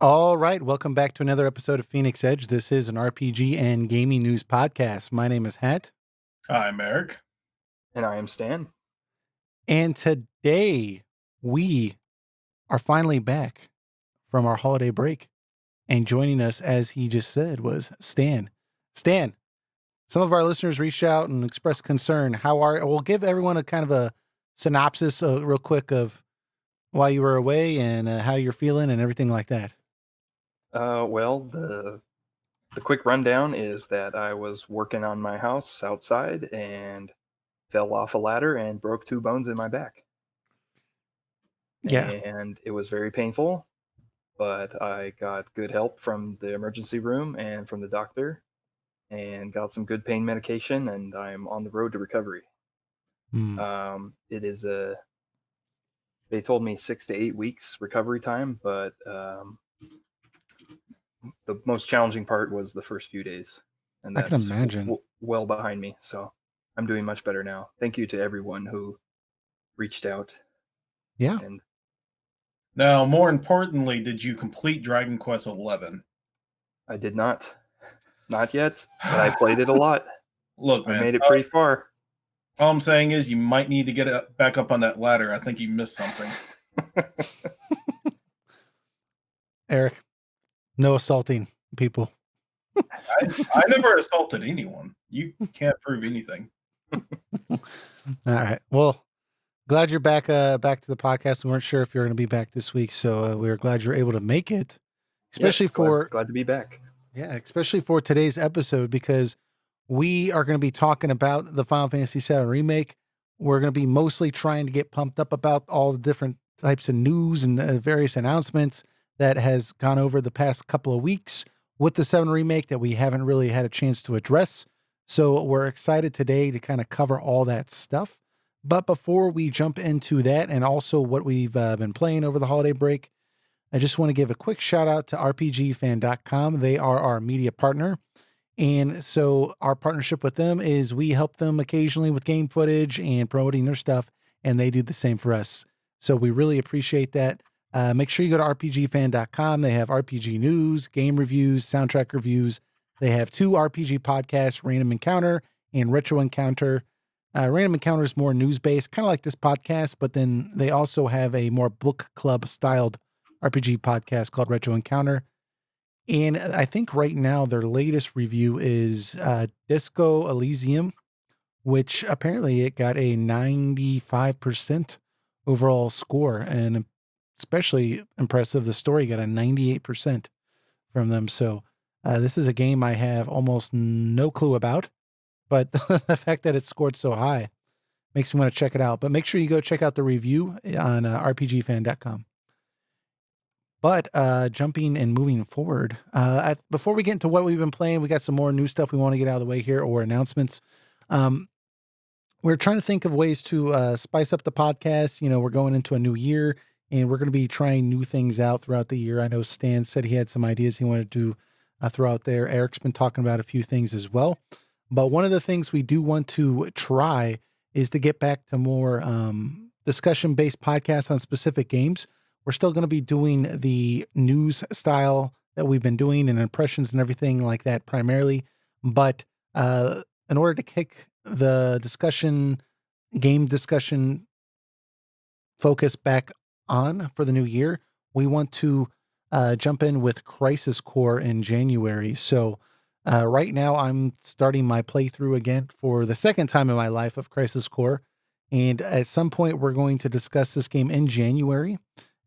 All right, welcome back to another episode of Phoenix Edge. This is an RPG and gaming news podcast. My name is Het, I'm Eric. And I am Stan. and today we are finally back from our holiday break. And joining us, as he just said, was Stan. Stan, some of our listeners reached out and expressed concern. We'll give everyone a kind of a synopsis real quick of why you were away and how you're feeling and everything like that. Well, the quick rundown is that I was working on my house outside and fell off a ladder and broke 2 bones in my back. Yeah. And it was very painful, but I got good help from the emergency room and from the doctor and got some good pain medication, and I'm on the road to recovery. It is they told me 6 to 8 weeks recovery time, but the most challenging part was the first few days, and I that's can imagine. well behind me. So I'm doing much better now. Thank you to everyone who reached out. Yeah. And Now, more importantly, did you complete Dragon Quest XI? I did not yet, but I played it a lot. Look, man, I made it pretty far. All I'm saying is you might need to get it back up on that ladder. I think you missed something. Eric, no assaulting people. I never assaulted anyone. You can't prove anything. All right. Well, glad you're back to the podcast. We weren't sure if you're going to be back this week, so we were glad you're able to make it. Especially glad to be back. Yeah, especially for today's episode, because we are going to be talking about the Final Fantasy VII Remake. We're going to be mostly trying to get pumped up about all the different types of news and various announcements that has gone over the past couple of weeks with the 7 Remake that we haven't really had a chance to address. So we're excited today to kind of cover all that stuff. But before we jump into that, and also what we've been playing over the holiday break, I just want to give a quick shout out to RPGFan.com. They are our media partner. And so our partnership with them is we help them occasionally with game footage and promoting their stuff, and they do the same for us. So we really appreciate that. Make sure you go to RPGFan.com. They have RPG news, game reviews, soundtrack reviews. They have 2 RPG podcasts, Random Encounter and Retro Encounter. Random Encounter is more news-based, kind of like this podcast, but then they also have a more book club-styled RPG podcast called Retro Encounter. And I think right now their latest review is Disco Elysium, which apparently it got a 95% overall score, and especially impressive, the story got a 98% from them. So this is a game I have almost no clue about, but the fact that it scored so high makes me want to check it out. But make sure you go check out the review on RPGFan.com. But jumping and moving forward, before we get into what we've been playing, we got some more new stuff we want to get out of the way here, or announcements. We're trying to think of ways to spice up the podcast. You know, we're going into a new year, and we're going to be trying new things out throughout the year. I know Stan said he had some ideas he wanted to throw out there. Eric's been talking about a few things as well. But one of the things we do want to try is to get back to more discussion-based podcasts on specific games. We're still going to be doing the news style that we've been doing and impressions and everything like that primarily. But in order to kick the game discussion focus back on for the new year, we want to jump in with Crisis Core in January. So right now I'm starting my playthrough again for the second time in my life of Crisis Core. And at some point we're going to discuss this game in January.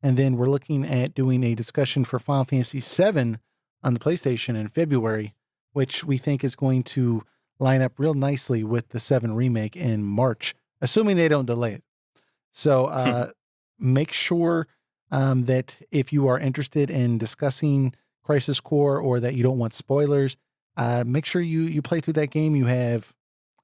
And then we're looking at doing a discussion for Final Fantasy VII on the PlayStation in February, which we think is going to line up real nicely with the 7 Remake in March, assuming they don't delay it. So make sure that if you are interested in discussing Crisis Core or that you don't want spoilers, make sure you play through that game. You have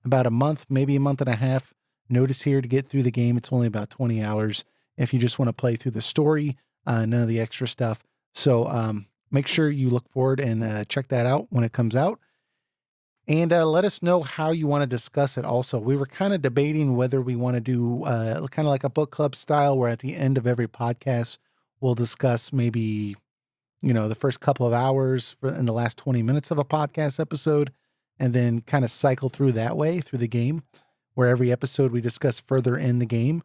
about a month, maybe a month and a half notice here to get through the game. It's only about 20 hours. If you just want to play through the story, none of the extra stuff. So make sure you look forward and check that out when it comes out. And let us know how you want to discuss it also. We were kind of debating whether we want to do kind of like a book club style where at the end of every podcast, we'll discuss maybe the first couple of hours in the last 20 minutes of a podcast episode, and then kind of cycle through that way through the game, where every episode we discuss further in the game.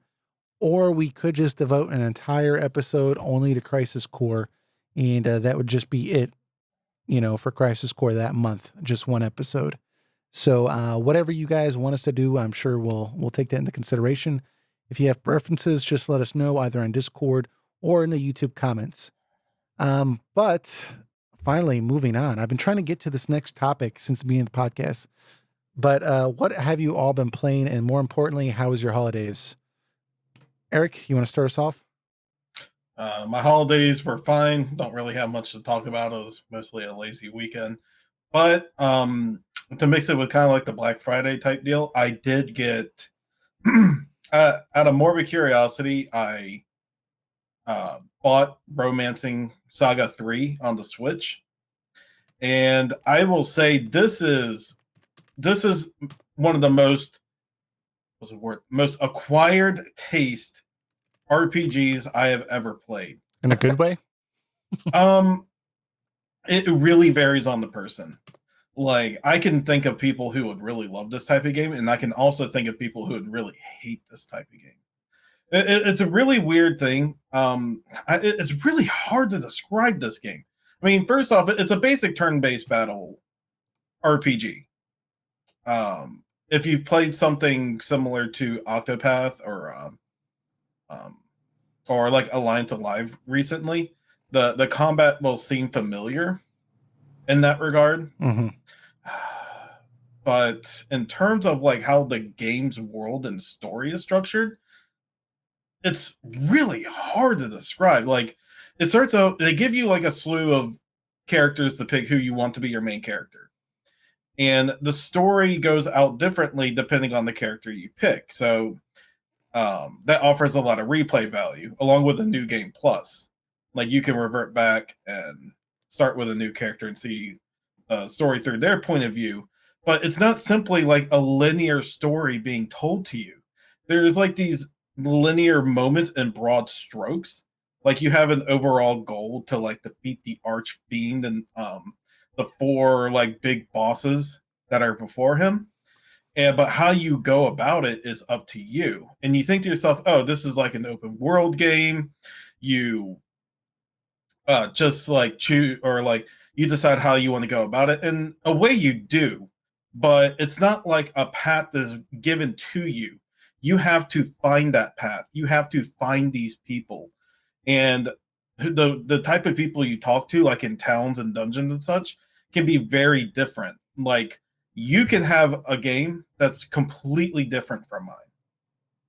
Or we could just devote an entire episode only to Crisis Core, and that would just be it, for Crisis Core that month, just one episode. So whatever you guys want us to do, I'm sure we'll take that into consideration. If you have preferences, just let us know either on Discord or in the YouTube comments. But finally, moving on. I've been trying to get to this next topic since the beginning of the podcast. But what have you all been playing? And more importantly, how was your holidays? Eric, you want to start us off? My holidays were fine. Don't really have much to talk about. It was mostly a lazy weekend. But to mix it with kind of like the Black Friday type deal, I did get, out of morbid curiosity, I bought Romancing Saga 3 on the Switch. And I will say this is one of the most acquired taste RPGs I have ever played. In a good way? It really varies on the person. Like, I can think of people who would really love this type of game, and I can also think of people who would really hate this type of game. It's a really weird thing. It's really hard to describe this game. I mean, first off, it's a basic turn-based battle RPG. If you've played something similar to Octopath or like Alliance Alive recently, the combat will seem familiar in that regard. Mm-hmm. But in terms of like how the game's world and story is structured, it's really hard to describe. Like, it starts out, they give you like a slew of characters to pick who you want to be your main character. And the story goes out differently depending on the character you pick. So that offers a lot of replay value, along with a new game plus. Like, you can revert back and start with a new character and see a story through their point of view. But it's not simply like a linear story being told to you. There's like these linear moments in broad strokes. Like, you have an overall goal to like defeat the Archfiend and the 4 like big bosses that are before him. But how you go about it is up to you. And you think to yourself, oh, this is like an open world game. You just like choose, or like you decide how you want to go about it. And a way you do, but it's not like a path is given to you. You have to find that path. You have to find these people. And the type of people you talk to, like in towns and dungeons and such, can be very different. Like, you can have a game that's completely different from mine.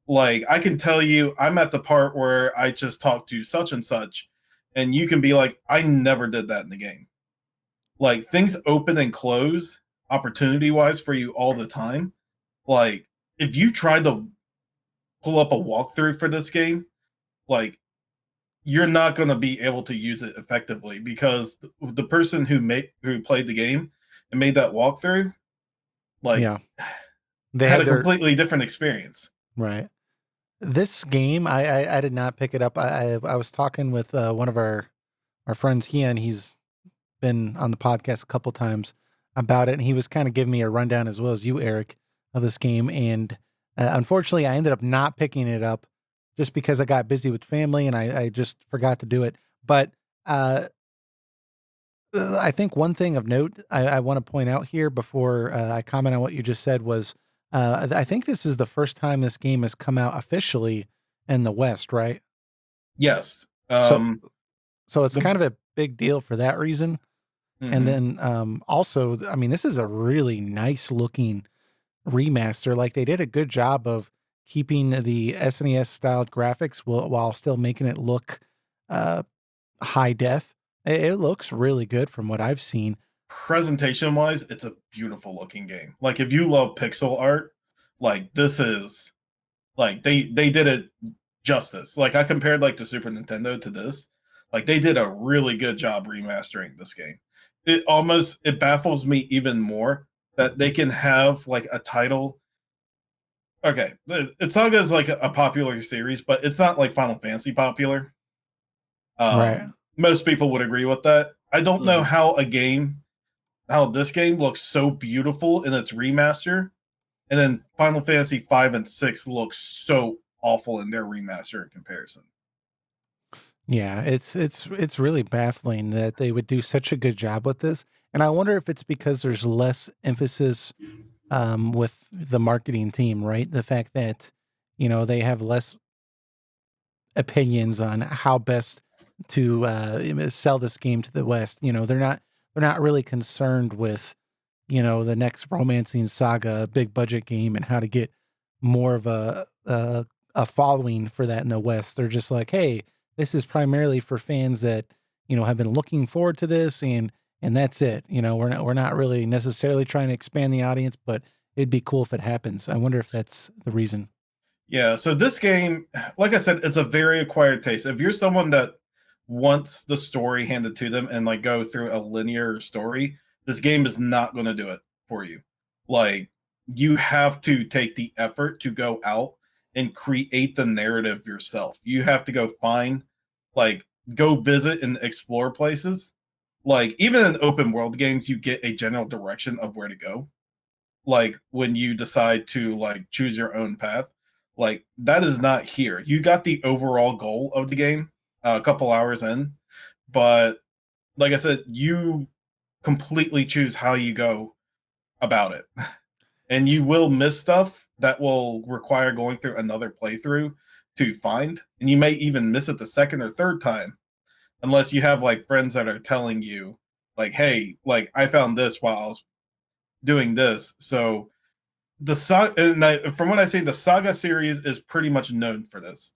Like, I can tell you, I'm at the part where I just talked to such and such, and you can be like, I never did that in the game. Like, things open and close opportunity wise for you all the time. Like, if you tried to pull up a walkthrough for this game, like, you're not going to be able to use it effectively, because the person who played the game and made that walkthrough, like, yeah, they had a completely different experience. Right. This game, I did not pick it up. I was talking with one of our friends, he's been on the podcast a couple times about it, and he was kind of giving me a rundown, as well as you, Eric, of this game. And unfortunately, I ended up not picking it up just because I got busy with family and I just forgot to do it. But I think one thing of note I want to point out here before I comment on what you just said was, I think this is the first time this game has come out officially in the West, right? Yes. So it's kind of a big deal for that reason. Mm-hmm. And then also, I mean, this is a really nice looking remaster. Like, they did a good job of keeping the SNES styled graphics while still making it look high def. It looks really good from what I've seen. Presentation wise, it's a beautiful looking game. Like, if you love pixel art, like, this is like they did it justice. Like, I compared like the Super Nintendo to this. Like, they did a really good job remastering this game. It baffles me even more that they can have like a title. Okay, SaGa is like a popular series, but it's not like Final Fantasy popular. Right. most people would agree with that. I don't know how this game looks so beautiful in its remaster, and then Final Fantasy 5 and 6 looks so awful in their remaster in comparison. Yeah, it's really baffling that they would do such a good job with this. And I wonder if it's because there's less emphasis with the marketing team, right? The fact that, they have less opinions on how best to sell this game to the West. They're not really concerned with, the next romancing saga, big budget game, and how to get more of a following for that in the West. They're just like, hey, this is primarily for fans that, have been looking forward to this, and that's it. We're not really necessarily trying to expand the audience, but it'd be cool if it happens. I wonder if that's the reason. Yeah, so this game, like I said, it's a very acquired taste. If you're someone that wants the story handed to them and like go through a linear story, this game is not going to do it for you. Like, you have to take the effort to go out and create the narrative yourself. You have to go find, like, go visit and explore places. Like, even in open world games, you get a general direction of where to go. Like, when you decide to like choose your own path, like, that is not here. You got the overall goal of the game a couple hours in, but like I said, you completely choose how you go about it. And you will miss stuff that will require going through another playthrough to find, and you may even miss it the second or third time unless you have like friends that are telling you like, hey, like, I found this while I was doing this. So the saga, from what I see, the SaGa series is pretty much known for this.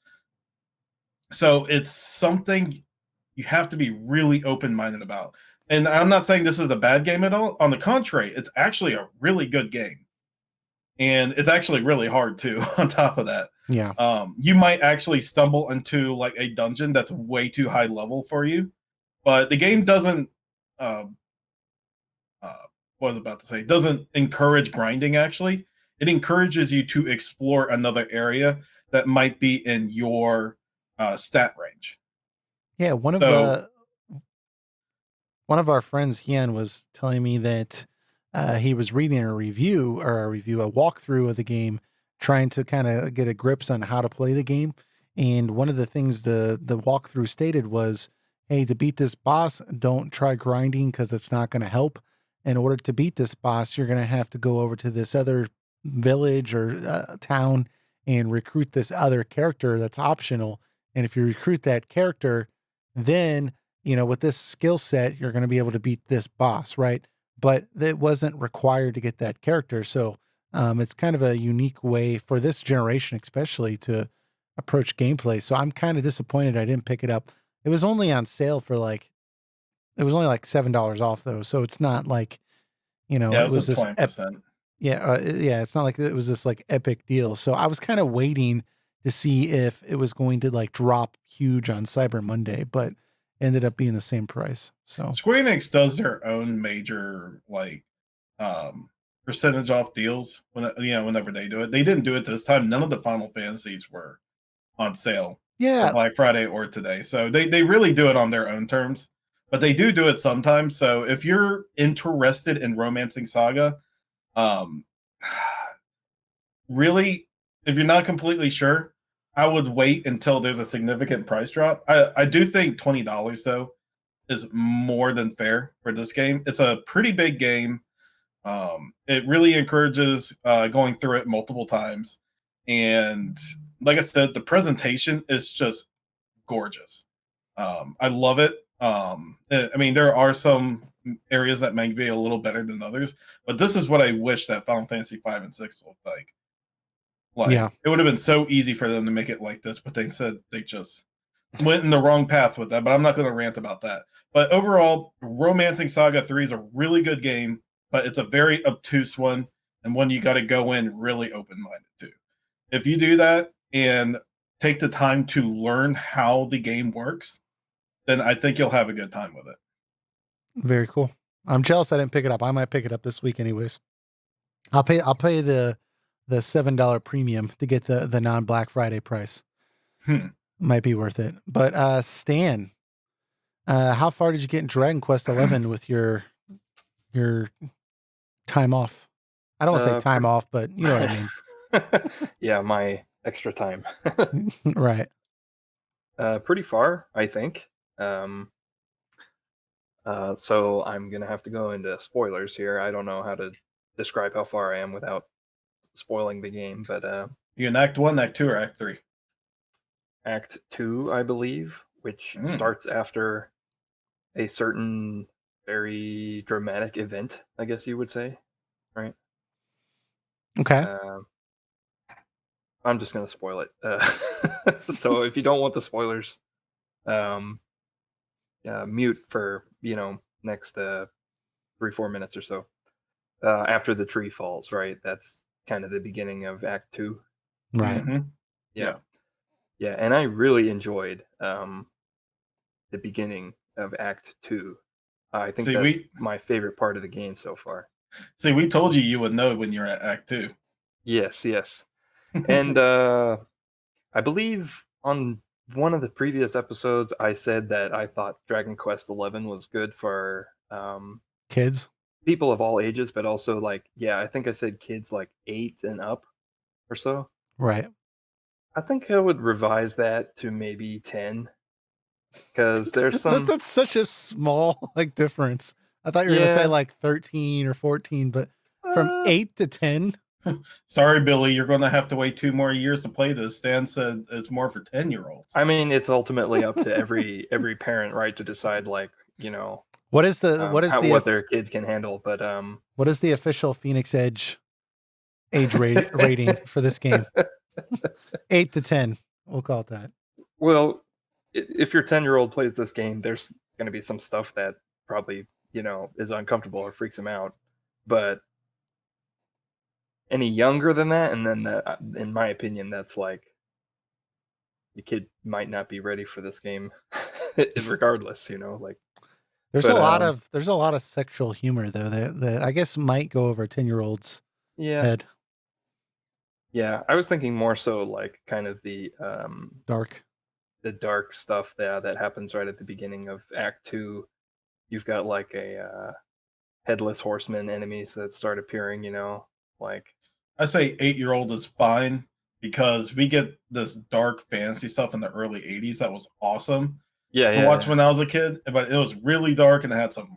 So it's something you have to be really open-minded about. And I'm not saying this is a bad game at all. On the contrary, it's actually a really good game. And it's actually really hard too, on top of that. Yeah. You might actually stumble into like a dungeon that's way too high level for you. But the game doesn't what I was about to say, doesn't encourage grinding actually. It encourages you to explore another area that might be in your stat range. Yeah, So one of our friends, Hian, was telling me that he was reading a walkthrough of the game, trying to kind of get a grips on how to play the game. And one of the things the walkthrough stated was, hey, to beat this boss, don't try grinding because it's not going to help. In order to beat this boss, you're going to have to go over to this other village or town and recruit this other character that's optional. And if you recruit that character, then with this skill set, you're going to be able to beat this boss, right? But it wasn't required to get that character. So it's kind of a unique way for this generation, especially, to approach gameplay. So I'm kind of disappointed I didn't pick it up. It was only on sale for it was only like $7 off though. So it's not like, yeah, it it was was this, 20%. yeah, it's not like it was this like epic deal. So I was kind of waiting to see if it was going to like drop huge on Cyber Monday, but ended up being the same price. So Square Enix does their own major like percentage off deals whenever they do it. They didn't do it this time. None of the Final Fantasies were on sale for yeah, Black Friday or today. So they really do it on their own terms, but they do it sometimes. So if you're interested in romancing saga, um, really, if you're not completely sure, I would wait until there's a significant price drop. I do think $20 though is more than fair for this game. It's a pretty big game. It really encourages going through it multiple times, and like I said, the presentation is just gorgeous. I love it. I mean, there are some areas that may be a little better than others, but this is what I wish that Final Fantasy 5 and 6 looked like. Like, yeah, it would have been so easy for them to make it like this, but they said they just went in the wrong path with that. But I'm not going to rant about that. But overall, Romancing Saga 3 is a really good game, but it's a very obtuse one and one you got to go in really open minded to. If you do that and take the time to learn how the game works, then I think you'll have a good time with it. very cool. I'm jealous I didn't pick it up. I might pick it up this week anyways. I'll pay the $7 premium to get the non Black Friday price. Hmm. Might be worth it. But Stan, How far did you get in Dragon Quest 11 with your time off? I don't want to say time off, but you know what I mean. Yeah, my extra time. Right. Pretty far, I think. So I'm gonna have to go into spoilers here. I don't know how to describe how far I am without spoiling the game, but You in Act 1, Act 2, or Act 3? Act 2, I believe, which starts after a certain very dramatic event, I guess you would say, right? Okay. I'm just gonna spoil it. So if you don't want the spoilers, mute for next 3-4 minutes or so. After the tree falls, right? That's kind of the beginning of Act 2. Right. Mm-hmm. Yeah. And I really enjoyed the beginning of Act 2. I think that's my favorite part of the game so far. See, we told you would know when you're at Act 2. Yes. And I believe on one of the previous episodes, I said that I thought Dragon Quest XI was good for kids, people of all ages, but also I think I said kids like 8 and up or so. Right. I think I would revise that to maybe 10 because there's some. That's such a small difference. I thought you were gonna say like 13 or 14, but from 8 to 10. Sorry, Billy, you're going to have to wait 2 more years to play this. Stan said it's more for 10-year-olds. I mean, it's ultimately up to every parent, right, to decide what is what their kids can handle. But what is the official Phoenix Edge age rating for this game? 8 to 10. We'll call it that. Well, if your 10-year-old plays this game, there's going to be some stuff that probably is uncomfortable or freaks him out. But any younger than that, and then in my opinion, that's like the kid might not be ready for this game, regardless. There's a lot of sexual humor though that I guess might go over a 10-year-old's head. Yeah, I was thinking more so like kind of the dark stuff that happens right at the beginning of Act 2. You've got like a headless horseman enemies that start appearing. I say 8-year-old is fine because we get this dark fantasy stuff in the early 80s that was awesome. Yeah. Watch when I was a kid, but it was really dark and it had some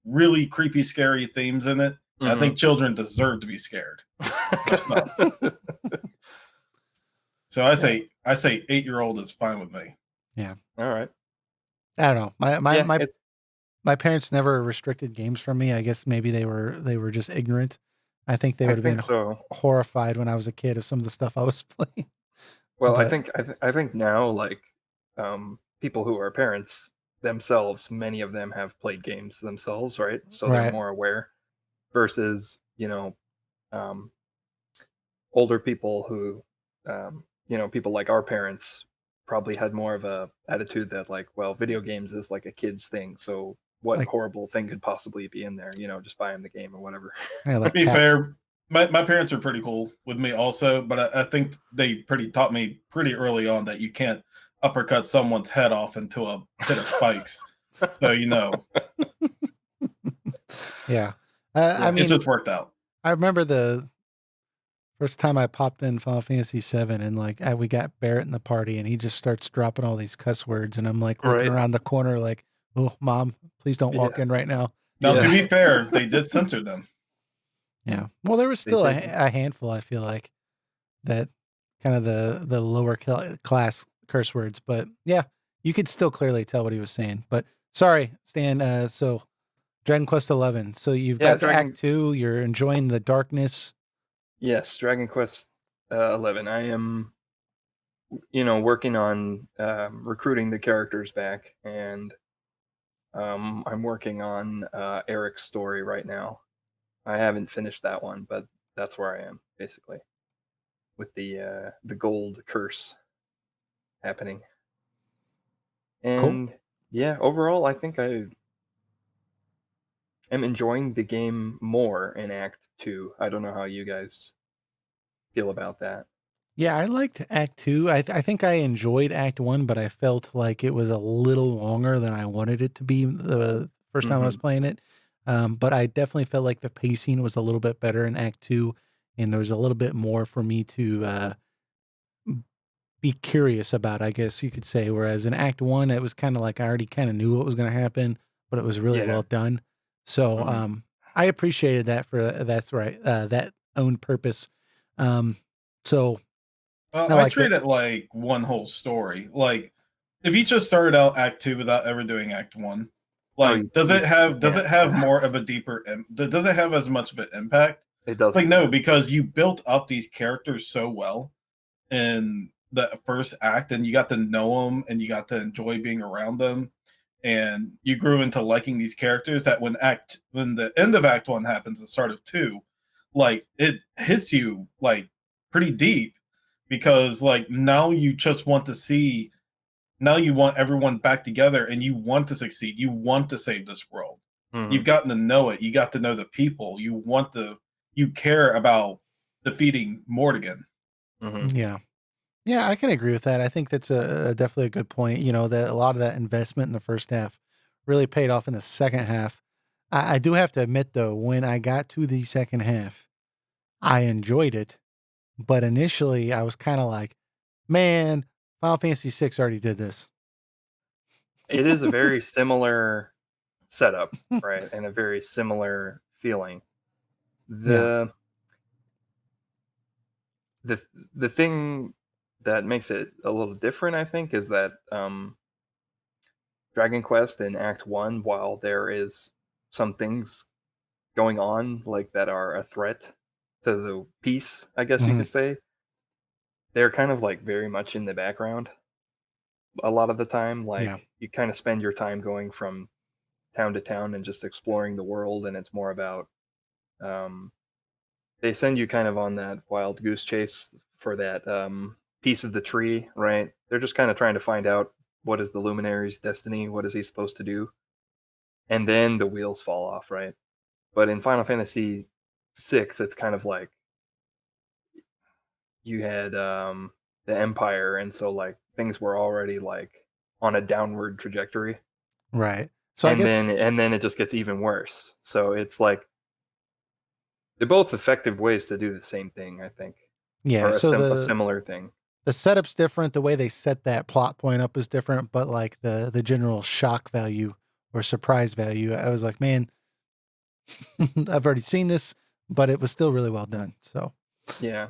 really creepy, scary themes in it. Mm-hmm. I think children deserve to be scared of stuff. So I say 8-year-old is fine with me. Yeah. All right. I don't know. My parents never restricted games from me. I guess maybe they were just ignorant. I think they would have been horrified when I was a kid of some of the stuff I was playing. Well, I think now people who are parents themselves, many of them have played games themselves, right? So they're more aware versus older people who people like our parents probably had more of a attitude that video games is like a kid's thing, so what horrible thing could possibly be in there? Just buy them the game or whatever. To be fair, my parents are pretty cool with me also, but I think they taught me pretty early on that you can't uppercut someone's head off into a pit of spikes. So Yeah. I mean, it just worked out. I remember the first time I popped in Final Fantasy 7 and we got Barrett in the party and he just starts dropping all these cuss words and I'm looking around the corner oh, Mom, please don't walk in right now. Now, to be fair, they did censor them. Yeah. Well, there was still a handful, I feel like, that kind of the lower class curse words. But yeah, you could still clearly tell what he was saying. But sorry, Stan. So Dragon Quest 11. So you've got Act 2. You're enjoying the darkness. Yes, Dragon Quest 11. I am, working on recruiting the characters back, and I'm working on Eric's story right now. I haven't finished that one, but that's where I am basically with the gold curse happening. And yeah, overall, I think I am enjoying the game more in Act 2. I don't know how you guys feel about that. Yeah, I liked Act 2. I think I enjoyed Act 1, but I felt like it was a little longer than I wanted it to be the first time I was Hmm. playing it. But I definitely felt like the pacing was a little bit better in Act 2, and there was a little bit more for me to be curious about, I guess you could say. Whereas in Act 1, it was kind of like I already kind of knew what was going to happen, but it was really Yeah. well done. So Mhm. I appreciated that for that's right, that own purpose. Um, so I I liked treat it. it like one whole story. Like, if you just started out Act 2 without ever doing Act 1, Oh, like, does you, it you have does can't. it have Yeah. more of a deeper does it have as much of an impact? It Like, doesn't. no, because you built up these characters so well in the first act, and you got to know them, and you got to enjoy being around them, and you grew into liking these characters that when the end of Act 1 happens, the start of 2, like, it hits you, like, pretty deep because, like, now you just want to see now you want everyone back together and you want to succeed. You want to save this world. You've Hmm. gotten to know it. You got to know the people. You care about defeating Mortigan. Hmm. Yeah. Yeah, I can agree with that. I think that's a definitely a good point. You know, that a lot of that investment in the first half really paid off in the second half. I do have to admit though, when I got to the second half, I enjoyed it, but initially I was kind of like, man, Final Fantasy 6 already did this. It is a very similar setup, right, and a very similar feeling. Yeah. The the the thing that makes it a little different, I think, is that Dragon Quest in Act One, while there is some things going on like that are a threat to the peace, I guess you Hmm. could say, they're kind of like very much in the background a lot of the time. Yeah. Like you kind of spend your time going from town to town and just exploring the world, and it's more about um, they send you kind of on that wild goose chase for that piece of the tree, right? They're just kind of trying to find out what is the luminary's destiny, what is he supposed to do, and then the wheels fall off, right? But in Final Fantasy 6, it's kind of like you had the Empire, and so like things were already like on a downward trajectory, Right. So I guess, and then it just gets even worse. So it's like they're both effective ways to do the same thing, I think, yeah. or So a the similar thing. the setup's different. The way they set that plot point up is different, but like the general shock value or surprise value, I was like, man, I've already seen this, but it was still really well done. So Yeah.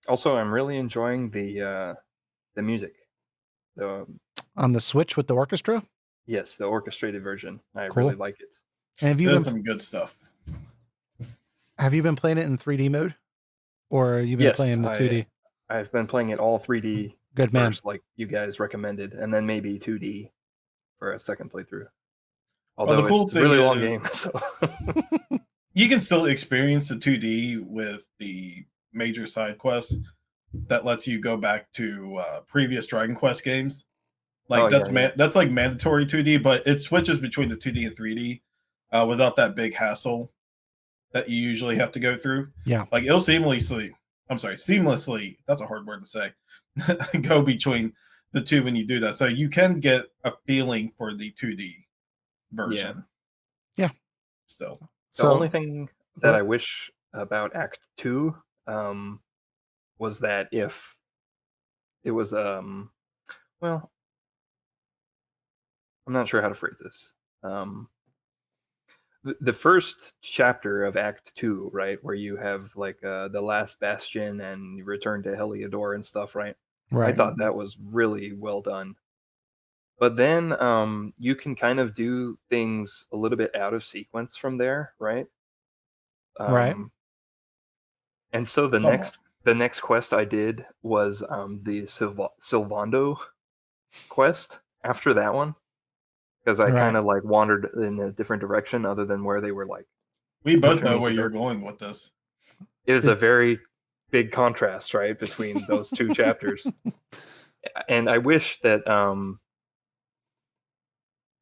Also, I'm really enjoying the music. The on the Switch with the orchestra, Yes, the orchestrated version. I really cool. like it. And There's some good stuff. have you been playing it in 3D mode, or you been Yes, playing the 2D? I've been playing it all 3D at Good man. first, like you guys recommended, and then maybe 2D for a second playthrough. Well, the Although cool it's a thing really long is game, so you can still experience the 2D with the major side quests that lets you go back to previous Dragon Quest games. oh Like yeah, yeah, that's like mandatory 2D, but it switches between the 2D and 3D without that big hassle that you usually have to go through. Yeah. Like it'll seamlessly, that's a hard word to say, go between the two when you do that. So you can get a feeling for the 2D yeah. version Yeah. still. The only So thing that what? I wish about Act Two um, was that if it was well, I'm not sure how to phrase this. Um, the first chapter of Act Two, right, where you have like the last bastion and you return to Heliodor and stuff, right? I Right. thought Mhm. that was really well done. But then you can kind of do things a little bit out of sequence from there, right? Right. Um, and so Somewhat. the next quest I did was the Sylvando quest after that one because I kind Right. of like wandered in a different direction other than where they were like We both pushing know me where to you're go. going with this. It is a Did, very big contrast, right, between those two chapters. And I wish that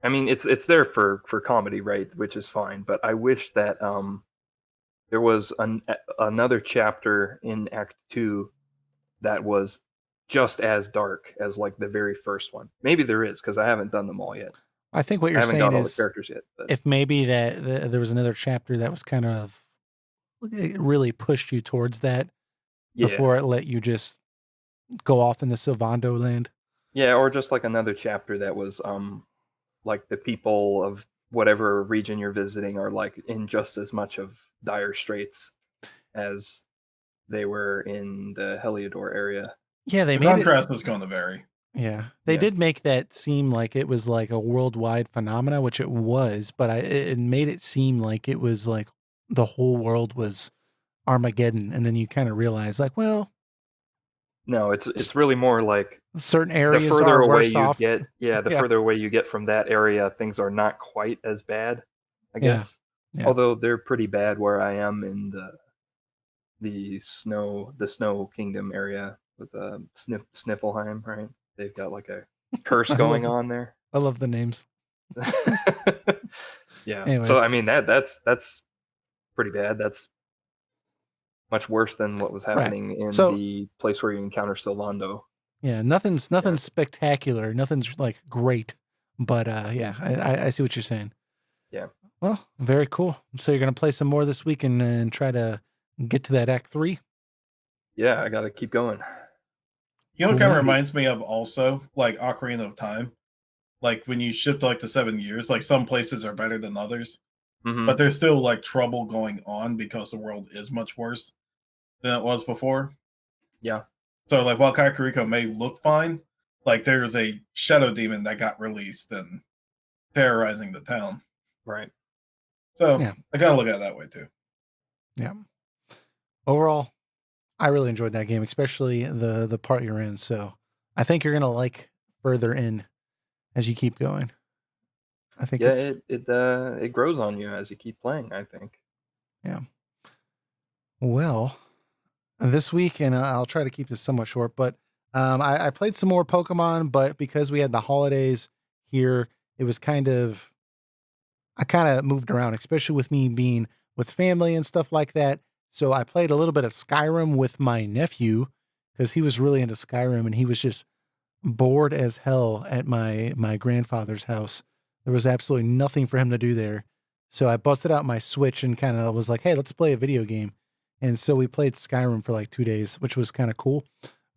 I mean it's there for comedy, right, which is fine, but I wish that there was another chapter in Act 2 that was just as dark as like the very first one. Maybe there is, because I haven't done them all yet. I think what I you're haven't saying got all the is characters yet. But if maybe there was another chapter that was kind of it really pushed you towards that yeah, before it let you just go off in the Sylvando land. yeah, or just like another chapter that was like the people of whatever region you're visiting are like in just as much of dire straits as they were in the Heliodor area. Yeah, they The made it. contrast is going to vary. Yeah, they Yeah. did make that seem like it was like a worldwide phenomena, which it was, but it made it seem like it was like the whole world was Armageddon, and then you kind of realize, like, well, No, it's really more like certain the areas further are away worse you off. get, the Yeah. further away you get from that area, things are not quite as bad, I Yeah, guess. yeah. Although they're pretty bad where I am in the snow kingdom area with Sniffleheim, right? They've got like a curse I going love on there. I love the names. Yeah. Anyways. So I mean that's pretty bad. That's much worse than what was happening in So- the place where you encounter Sylvando. Yeah, nothing's spectacular, nothing's like great, but yeah, I see what you're saying. Yeah. Well, very cool. So you're gonna play some more this week and try to get to that Act 3. Yeah, I gotta keep going. You know what Cool, kind of man. reminds me of also like Ocarina of Time? Like when you shift like the 7 years, like some places are better than others, Mhm. but there's still like trouble going on because the world is much worse than it was before. Yeah. So like while Kakariko may look fine, like there's a shadow demon that got released and terrorizing the town. Right. So Yeah. I kind of look at it that way too. Yeah. Overall, I really enjoyed that game, especially the part you're in. So I think you're gonna like further in as you keep going. I think Yeah, it's it grows on you as you keep playing, I think. well this week, and I'll try to keep this somewhat short, but I played some more Pokemon, but because we had the holidays here, it was I kind of moved around, especially with me being with family and stuff like that. So I played a little bit of Skyrim with my nephew because he was really into Skyrim and he was just bored as hell at my grandfather's house. There was absolutely nothing for him to do there. So I busted out my Switch and kind of was like, "Hey, let's play a video game." And so we played Skyrim for like 2 days, which was kind of cool.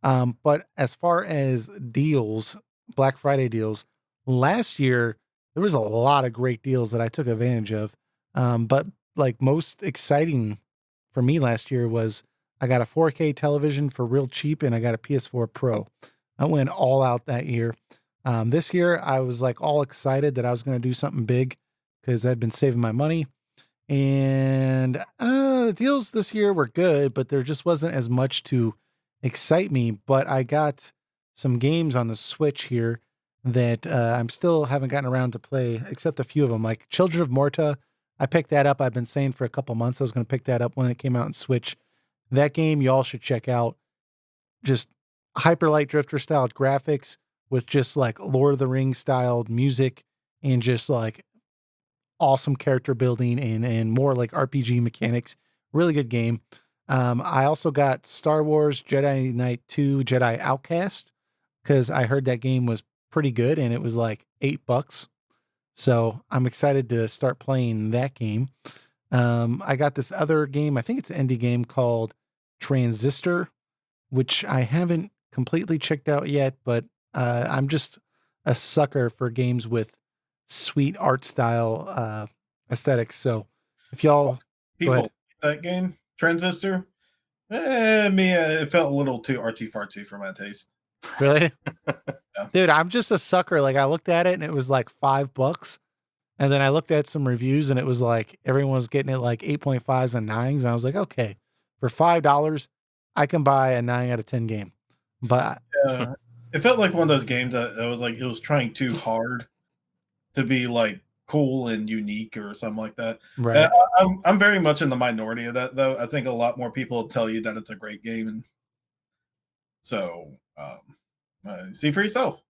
But as far as deals, Black Friday deals, last year there was a lot of great deals that I took advantage of. But like most exciting for me last year was I got a 4K television for real cheap and I got a PS4 Pro. I went all out that year. This year I was like all excited that I was going to do something big because I'd been saving my money. And the deals this year were good, but there just wasn't as much to excite me. But I got some games on the Switch here that I'm still haven't gotten around to play, except a few of them, like Children of Morta. I picked that up. I've been saying for a couple months I was going to pick that up when it came out on Switch. That game y'all should check out. Just Hyper Light Drifter styled graphics with just like Lord of the Rings styled music and just like awesome character building and more like RPG mechanics. Really good game. I also got Star Wars Jedi Knight 2 Jedi Outcast because I heard that game was pretty good and it was like $8. So I'm excited to start playing that game. I got this other game, I think it's an indie game called Transistor, which I haven't completely checked out yet, but I'm just a sucker for games with sweet art style aesthetics. So if y'all People ahead. like that game, Transistor. It felt a little too artsy fartsy for my taste. Really? Yeah. Dude, I'm just a sucker. Like I looked at it and it was like $5. And then I looked at some reviews and it was like everyone was getting it like 8.5s and 9s. And I was like, okay, for $5, I can buy a 9 out of 10 game. But It felt like one of those games that was like it was trying too hard to be like cool and unique or something like that. right. I'm very much in the minority of that though. I think a lot more people will tell you that it's a great game, and so see for yourself.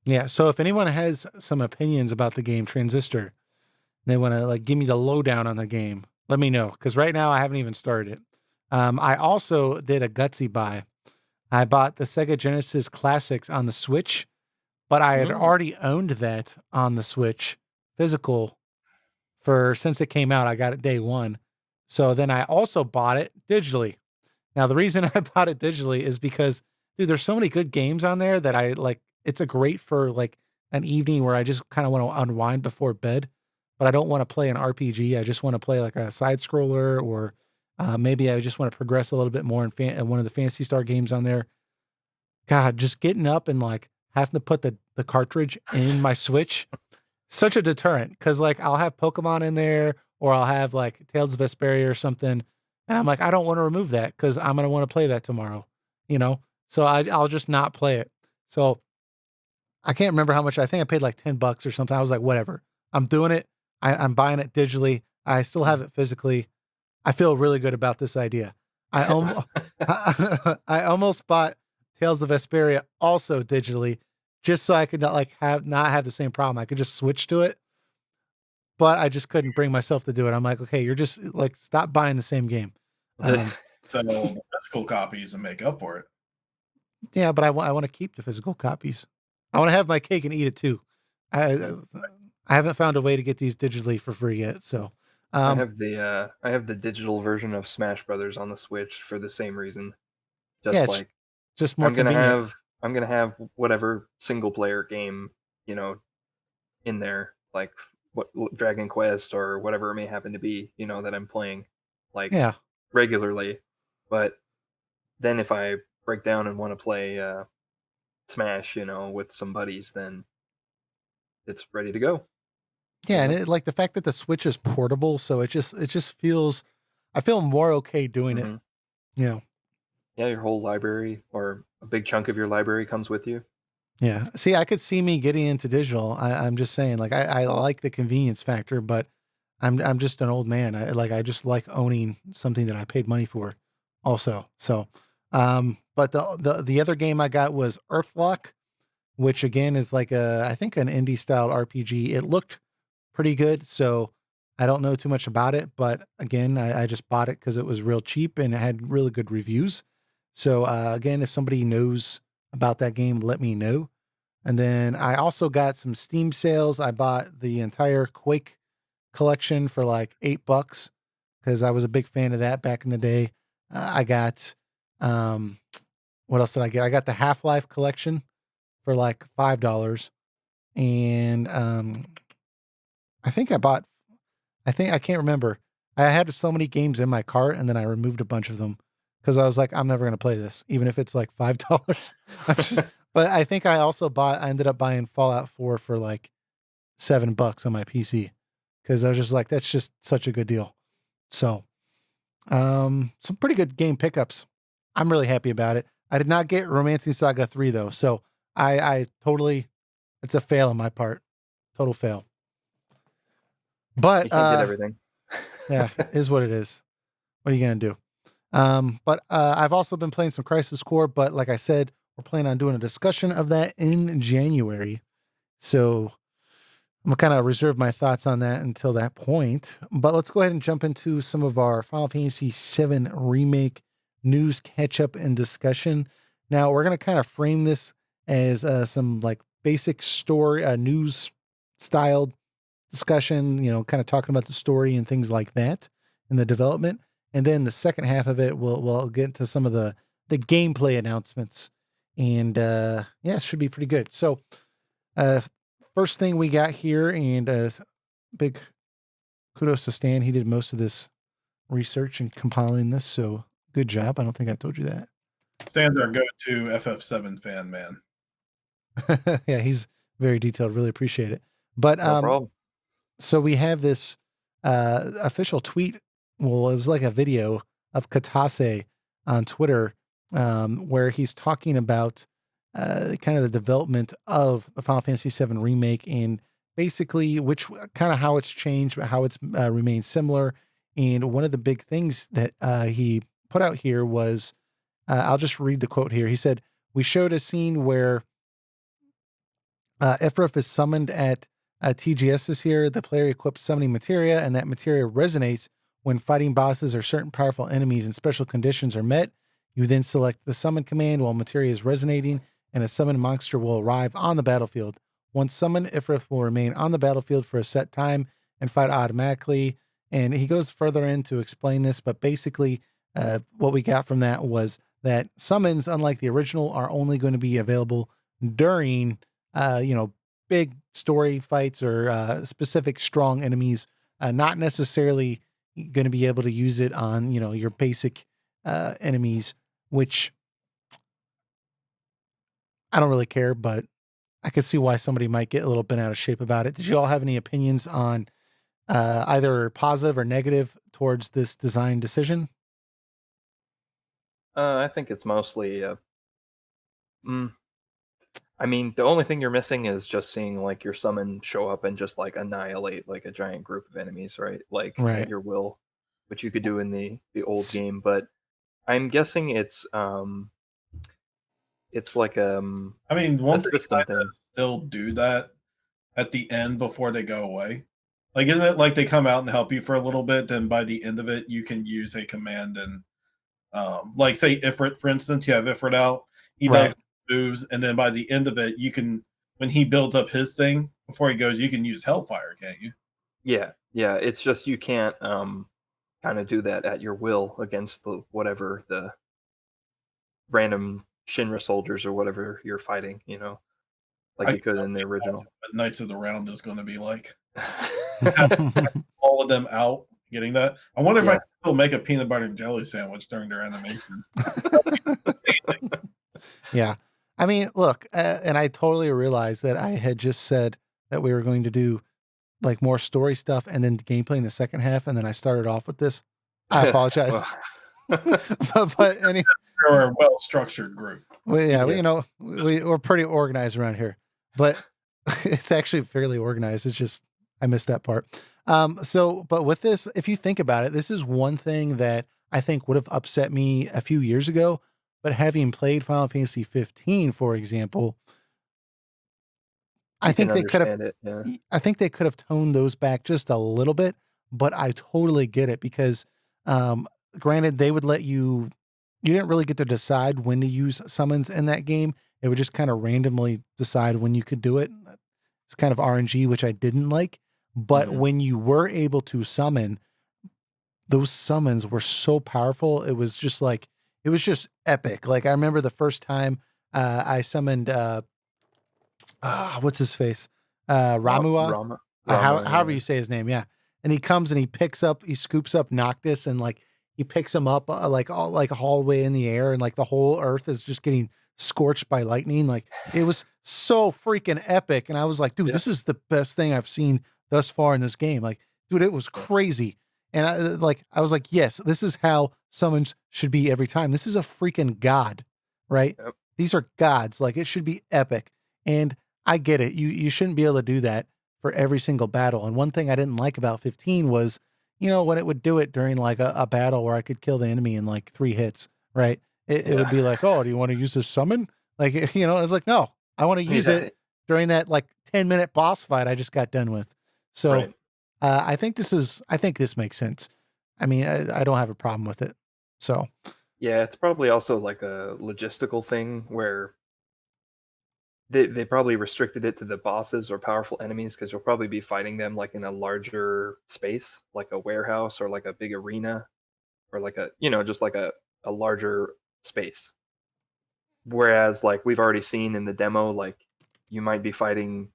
Yeah. So if anyone has some opinions about the game Transistor, they want to like give me the lowdown on the game, let me know. Cause right now I haven't even started it. I also did a gutsy buy. I bought the Sega Genesis Classics on the Switch, but I had already owned that on the Switch physical since it came out. I got it day one. So then I also bought it digitally. Now, the reason I bought it digitally is because, dude, there's so many good games on there that I like. It's a great for like an evening where I just kind of want to unwind before bed, but I don't want to play an RPG. I just want to play like a side scroller, or maybe I just want to progress a little bit more in one of the Phantasy Star games on there. God, just getting up and like having to put the cartridge in my Switch, such a deterrent. Because like I'll have Pokemon in there, or I'll have like Tales of Vesperia or something, and I'm like, I don't want to remove that because I'm gonna want to play that tomorrow, So I'll just not play it. So I can't remember how much. I think I paid like $10 or something. I was like, whatever, I'm doing it. I'm buying it digitally. I still have it physically. I feel really good about this idea. I almost I almost bought Tales of Vesperia also digitally, just so I could not have the same problem. I could just switch to it, but I just couldn't bring myself to do it. I'm like, okay, you're just like, stop buying the same game. So the physical copies and make up for it. Yeah, but I want to keep the physical copies. I want to have my cake and eat it too. I haven't found a way to get these digitally for free yet. So I have the digital version of Smash Brothers on the Switch for the same reason. Just more convenient. I'm gonna have whatever single player game, in there, like what Dragon Quest or whatever it may happen to be, that I'm playing regularly. But then if I break down and want to play Smash, with some buddies, then it's ready to go. Yeah, and like the fact that the Switch is portable, so it just feels, I feel more okay doing it. Yeah, your whole library or a big chunk of your library comes with you. Yeah. See, I could see me getting into digital. I'm just saying, like, I like the convenience factor, but I'm just an old man. I just like owning something that I paid money for also. So, but the other game I got was Earthlock, which again is like I think an indie style RPG. It looked pretty good. So I don't know too much about it, but again, I just bought it because it was real cheap and it had really good reviews. So, again, if somebody knows about that game, let me know. And then I also got some Steam sales. I bought the entire Quake collection for like $8 because I was a big fan of that back in the day. I got, what else did I get? I got the Half-Life collection for like $5. And, I can't remember. I had so many games in my cart and then I removed a bunch of them because I was like, I'm never going to play this, even if it's like $5. But I think I ended up buying Fallout 4 for like $7 on my PC because I was just like, that's just such a good deal. So, some pretty good game pickups. I'm really happy about it. I did not get Romancing Saga 3 though. So I totally, it's a fail on my part. Total fail. But, you can't get everything. Yeah, is what it is. What are you going to do? But I've also been playing some Crisis Core, but like I said, we're planning on doing a discussion of that in January. So I'm going to kind of reserve my thoughts on that until that point. But let's go ahead and jump into some of our Final Fantasy VII Remake news catch-up and discussion. Now, we're going to kind of frame this as some like basic story, news-styled discussion, kind of talking about the story and things like that in the development. And then the second half of it, we'll get into some of the gameplay announcements. And it should be pretty good. So first thing we got here, and big kudos to Stan. He did most of this research and compiling this. So good job. I don't think I told you that. Stan's our go-to FF7 fan, man. Yeah, he's very detailed. Really appreciate it. But No problem. So we have this official tweet. Well, it was like a video of Katase on Twitter, where he's talking about kind of the development of the Final Fantasy VII Remake and basically how it's changed, how it's remained similar. And one of the big things that he put out here was, I'll just read the quote here. He said, "We showed a scene where Ifrith is summoned at TGS this year. The player equips summoning materia, and that materia resonates when fighting bosses or certain powerful enemies and special conditions are met. You then select the summon command while materia is resonating, and a summoned monster will arrive on the battlefield. Once summoned, Ifrith will remain on the battlefield for a set time and fight automatically. And he goes further in to explain this, but basically what we got from that was that summons, unlike the original, are only going to be available during, big story fights or specific strong enemies, not necessarily going to be able to use it on, your basic enemies, which I don't really care, but I could see why somebody might get a little bent out of shape about it. Did you all have any opinions on either positive or negative towards this design decision? I think it's mostly. I mean, the only thing you're missing is just seeing like your summon show up and just like annihilate like a giant group of enemies, right? Like at Right. your will, which you could do in the old S- game. But I'm guessing it's like I mean, a one they system kind of thing. still do that at the end before they go away. Like, isn't it like they come out and help you for a little bit, then by the end of it, you can use a command and, like, say Ifrit, for instance, you have Ifrit out, he right. does moves, and then by the end of it, you can, when he builds up his thing before he goes, you can use Hellfire, can't you? Yeah, yeah. It's just you can't kind of do that at your will against the whatever the random Shinra soldiers or whatever you're fighting. Like I you can could in the only original. imagine what Knights of the Round is going to be like. Have all of them out getting that. I wonder if I Yeah. can still make a peanut butter and jelly sandwich during their animation. Yeah. I mean, look, and I totally realized that I had just said that we were going to do like more story stuff and then gameplay in the second half, and then I started off with this. I Well, apologize. but any, They're a well structured group. yeah, yeah. we're pretty organized around here, but it's actually fairly organized. It's just I missed that part. But with this, if you think about it, this is one thing that I think would have upset me a few years ago. But having played Final Fantasy 15, for example, I You can think they could have. understand it. Yeah. I think they could have toned those back just a little bit. But I totally get it because, um, granted, they would let you. You didn't really get to decide when to use summons in that game. It would just kind of randomly decide when you could do it. It's kind of RNG, which I didn't like. But Mhm. when you were able to summon, those summons were so powerful. It was just epic. Like I remember the first time I summoned what's his face? Ramua. Rama. However Rama. you say his name, yeah. And he comes and he scoops up Noctis and like he picks him up like all like a hallway in the air and like the whole earth is just getting scorched by lightning. Like it was so freaking epic. And I was like, dude, Yeah. this is the best thing I've seen thus far in this game. Like, dude, it was Yeah. crazy. And I was like, yes, this is how summons should be every time. This is a freaking god, right? Yep. These are gods. Like it should be epic. And I get it. You shouldn't be able to do that for every single battle. And one thing I didn't like about 15 was, when it would do it during like a battle where I could kill the enemy in like 3 hits, right? It would Yeah. be like, oh, do you want to use this summon? Like, I was like, no, I want to use it Yeah. during that like 10-minute boss fight I just got done with. So Right. I think this makes sense. I mean, I don't have a problem with it. So Yeah. It's probably also like a logistical thing where they probably restricted it to the bosses or powerful enemies because you'll probably be fighting them like in a larger space, like a warehouse or like a big arena or like a just like a larger space. Whereas like we've already seen in the demo, like you might be fighting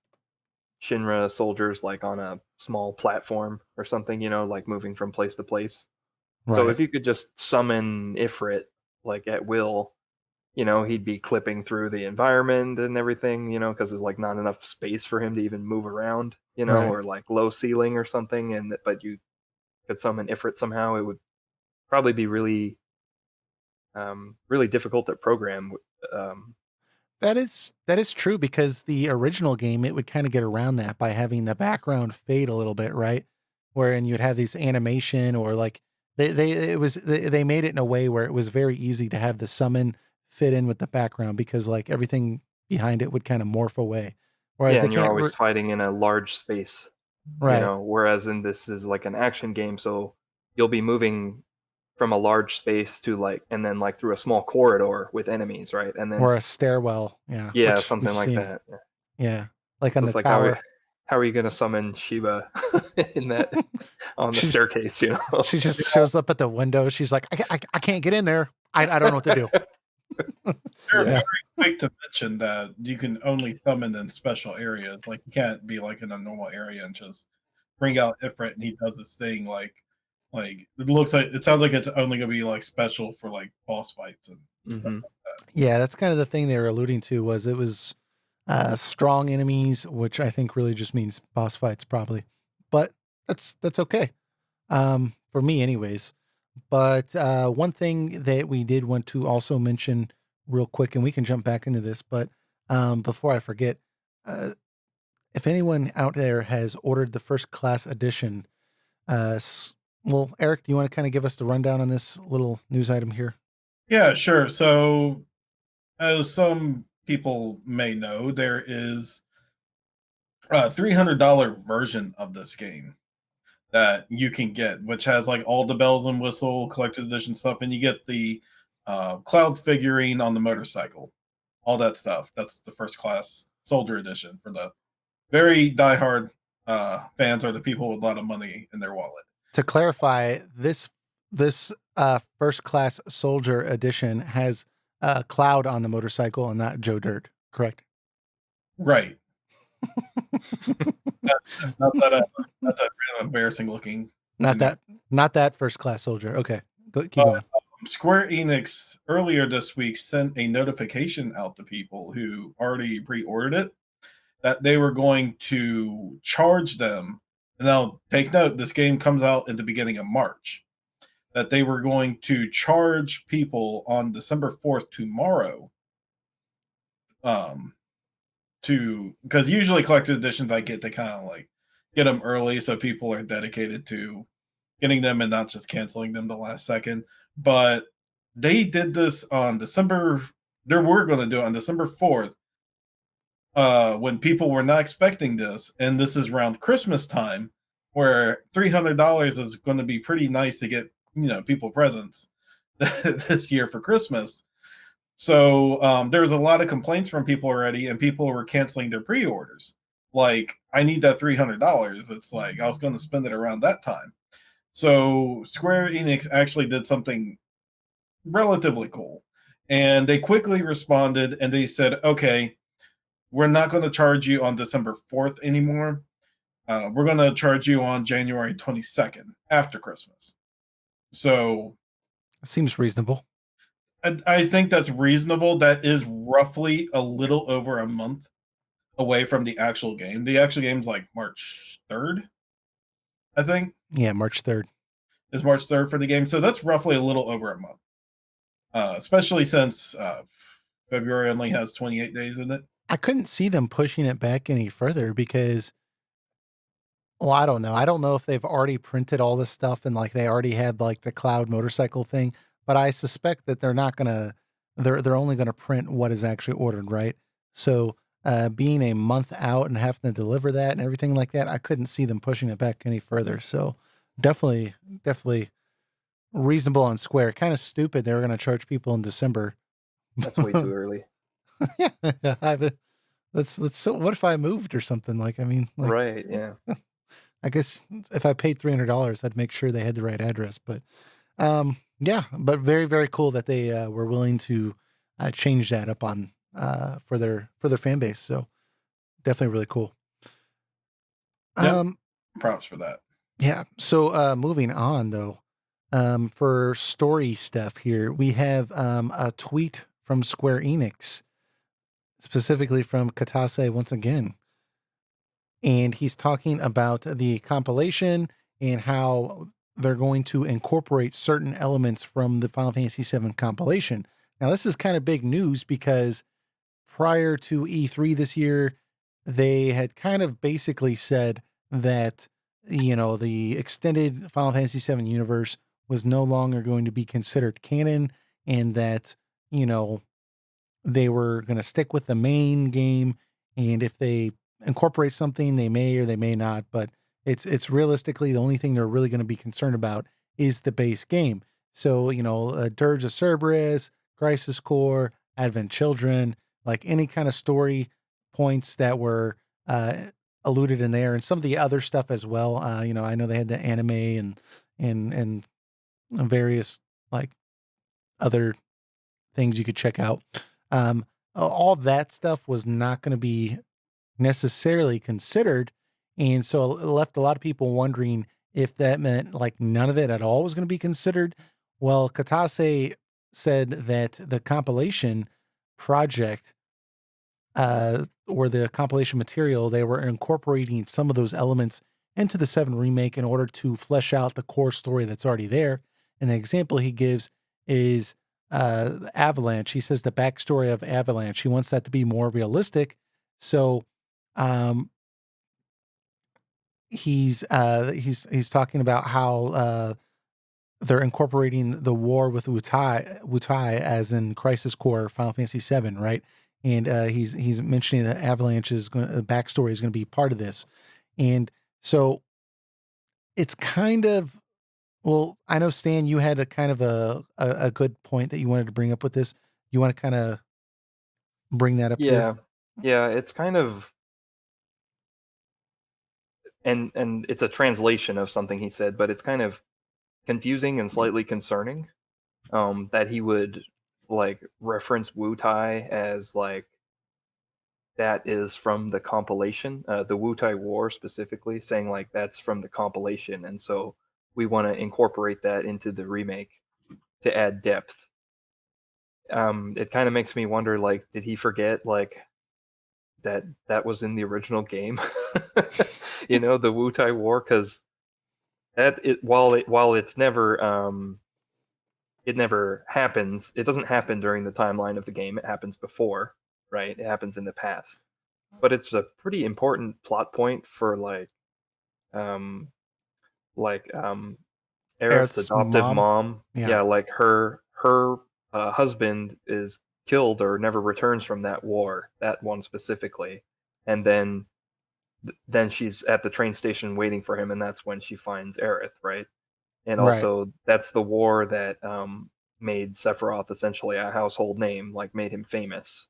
Shinra soldiers like on a small platform or something, like moving from place to place. So right, if you could just summon Ifrit like at will, he'd be clipping through the environment and everything, because there's like not enough space for him to even move around, right. or like low ceiling or something. But you could summon Ifrit somehow, it would probably be really difficult to program. Um, That is true because the original game it would kind of get around that by having the background fade a little bit, right? Wherein you'd have these animation or like they made it in a way where it was very easy to have the summon fit in with the background because like everything behind it would kind of morph away. Whereas yeah, they and you're can't, always fighting in a large space, right? whereas in this is like an action game, so you'll be moving from a large space to like, and then like through a small corridor with enemies, right? And then Or a stairwell, yeah. yeah, Which something we've like seen. that. Yeah. Yeah. Like So on the it's like tower. how are you gonna summon Shiva in that on the She's- staircase? You know, She just shows up at the window. She's like, I can't get in there. I don't know what to do. They're Yeah. very quick to mention that you can only summon in special areas. Like you can't be like in a normal area and just bring out Ifrit and he does this thing like it sounds like it's only gonna be like special for like boss fights and stuff Mhm. like that. Yeah, that's kind of the thing they were alluding to was it was strong enemies, which I think really just means boss fights probably. But that's okay. For me anyways. But one thing that we did want to also mention real quick, and we can jump back into this, but before I forget, if anyone out there has ordered the first class edition, well, Eric, do you want to kind of give us the rundown on this little news item here? Yeah, sure. So as some people may know, there is a $300 version of this game that you can get, which has like all the bells and whistle collector's edition stuff, and you get the cloud figurine on the motorcycle, all that stuff. That's the first class soldier edition for the very diehard fans or the people with a lot of money in their wallet. To clarify, this first class soldier edition has Cloud on the motorcycle and not Joe Dirt, correct? Right. not that really embarrassing looking. Not that first class soldier. Okay, keep going. Square Enix earlier this week sent a notification out to people who already pre-ordered it that they were going to charge them. And now take note, this game comes out in the beginning of March. That they were going to charge people on December 4th, tomorrow. Because usually collector's editions I get, they kind of like get them early so people are dedicated to getting them and not just canceling them the last second. But they did this on they were going to do it on December 4th, when people were not expecting this. And this is around Christmas time, where $300 is going to be pretty nice to get, people presents this year for Christmas. So there was a lot of complaints from people already, and people were canceling their pre-orders. Like, I need that $300. It's like I was going to spend it around that time. So Square Enix actually did something relatively cool, and they quickly responded and they said, "Okay, we're not going to charge you on December 4th anymore. We're going to charge you on January 22nd after Christmas." So Seems reasonable. I think that's reasonable. That is roughly a little over a month away from the actual game. The actual game's like March 3rd, I think. Yeah, March 3rd. Is March 3rd for the game. So that's roughly a little over a month. Especially since February only has 28 days in it. I couldn't see them pushing it back any further because, well, I don't know. I don't know if they've already printed all this stuff and like they already had like the cloud motorcycle thing, but I suspect that they're not gonna. They're only gonna print what is actually ordered, right? So being a month out and having to deliver that and everything like that, I couldn't see them pushing it back any further. So definitely reasonable on Square. Kind of stupid they were gonna charge people in December. That's way too early. Yeah, let's so what if I moved or something? Like, I mean, like, Right? Yeah. I guess if I paid $300, I'd make sure they had the right address. But yeah, but very, very cool that they were willing to change that up on for their fan base. So definitely really cool. Yep. Props for that. Yeah. So moving on though, for story stuff here, we have a tweet from Square Enix, specifically from Katase once again. And he's talking about the compilation and how they're going to incorporate certain elements from the Final Fantasy VII compilation. Now, this is kind of big news because prior to E3 this year, they had kind of basically said that, the extended Final Fantasy VII universe was no longer going to be considered canon and that, they were going to stick with the main game. And if they incorporate something, they may or they may not, but it's realistically the only thing they're really going to be concerned about is the base game. So, Dirge of Cerberus, Crisis Core, Advent Children, like any kind of story points that were alluded in there, and some of the other stuff as well. I know they had the anime and various like other things you could check out. All that stuff was not going to be necessarily considered, and so it left a lot of people wondering if that meant like none of it at all was going to be considered. Well, Katase said that the compilation project, or the compilation material, they were incorporating some of those elements into the 7 remake in order to flesh out the core story that's already there. And the example he gives is Avalanche. He says the backstory of Avalanche, he wants that to be more realistic. So um, he's talking about how they're incorporating the war with Wutai as in Crisis Core Final Fantasy VII, right? And he's mentioning that Avalanche's backstory is going to be part of this. And so it's kind of, well, I know, Stan, you had a kind of a good point that you wanted to bring up with this. You want to kind of bring that up here? Yeah, it's kind of, and it's a translation of something he said, but it's kind of confusing and slightly concerning, that he would like reference Wutai as like that is from the compilation, the Wutai War specifically, saying like that's from the compilation, and so we want to incorporate that into the remake to add depth. It kind of makes me wonder, like, did he forget like that was in the original game? The Wutai War, because while it's never it never happens. It doesn't happen during the timeline of the game. It happens before, right? It happens in the past. But it's a pretty important plot point for um Aerith's Aerith's adoptive mom. Yeah. Yeah, like her husband is killed or never returns from that war, that one specifically. And then she's at the train station waiting for him, and that's when she finds Aerith, right? And Right. also that's the war that made Sephiroth essentially a household name, like made him famous,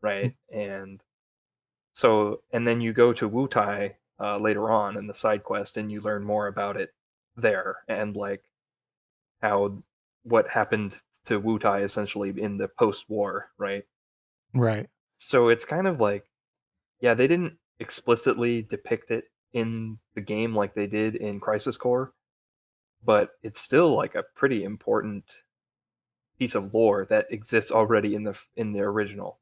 right? And so, and then you go to Wutai later on in the side quest, and you learn more about it there, and like how what happened to Wutai essentially in the post-war, right? Right. So it's kind of like, yeah, they didn't explicitly depict it in the game like they did in Crisis Core, but it's still like a pretty important piece of lore that exists already in the original.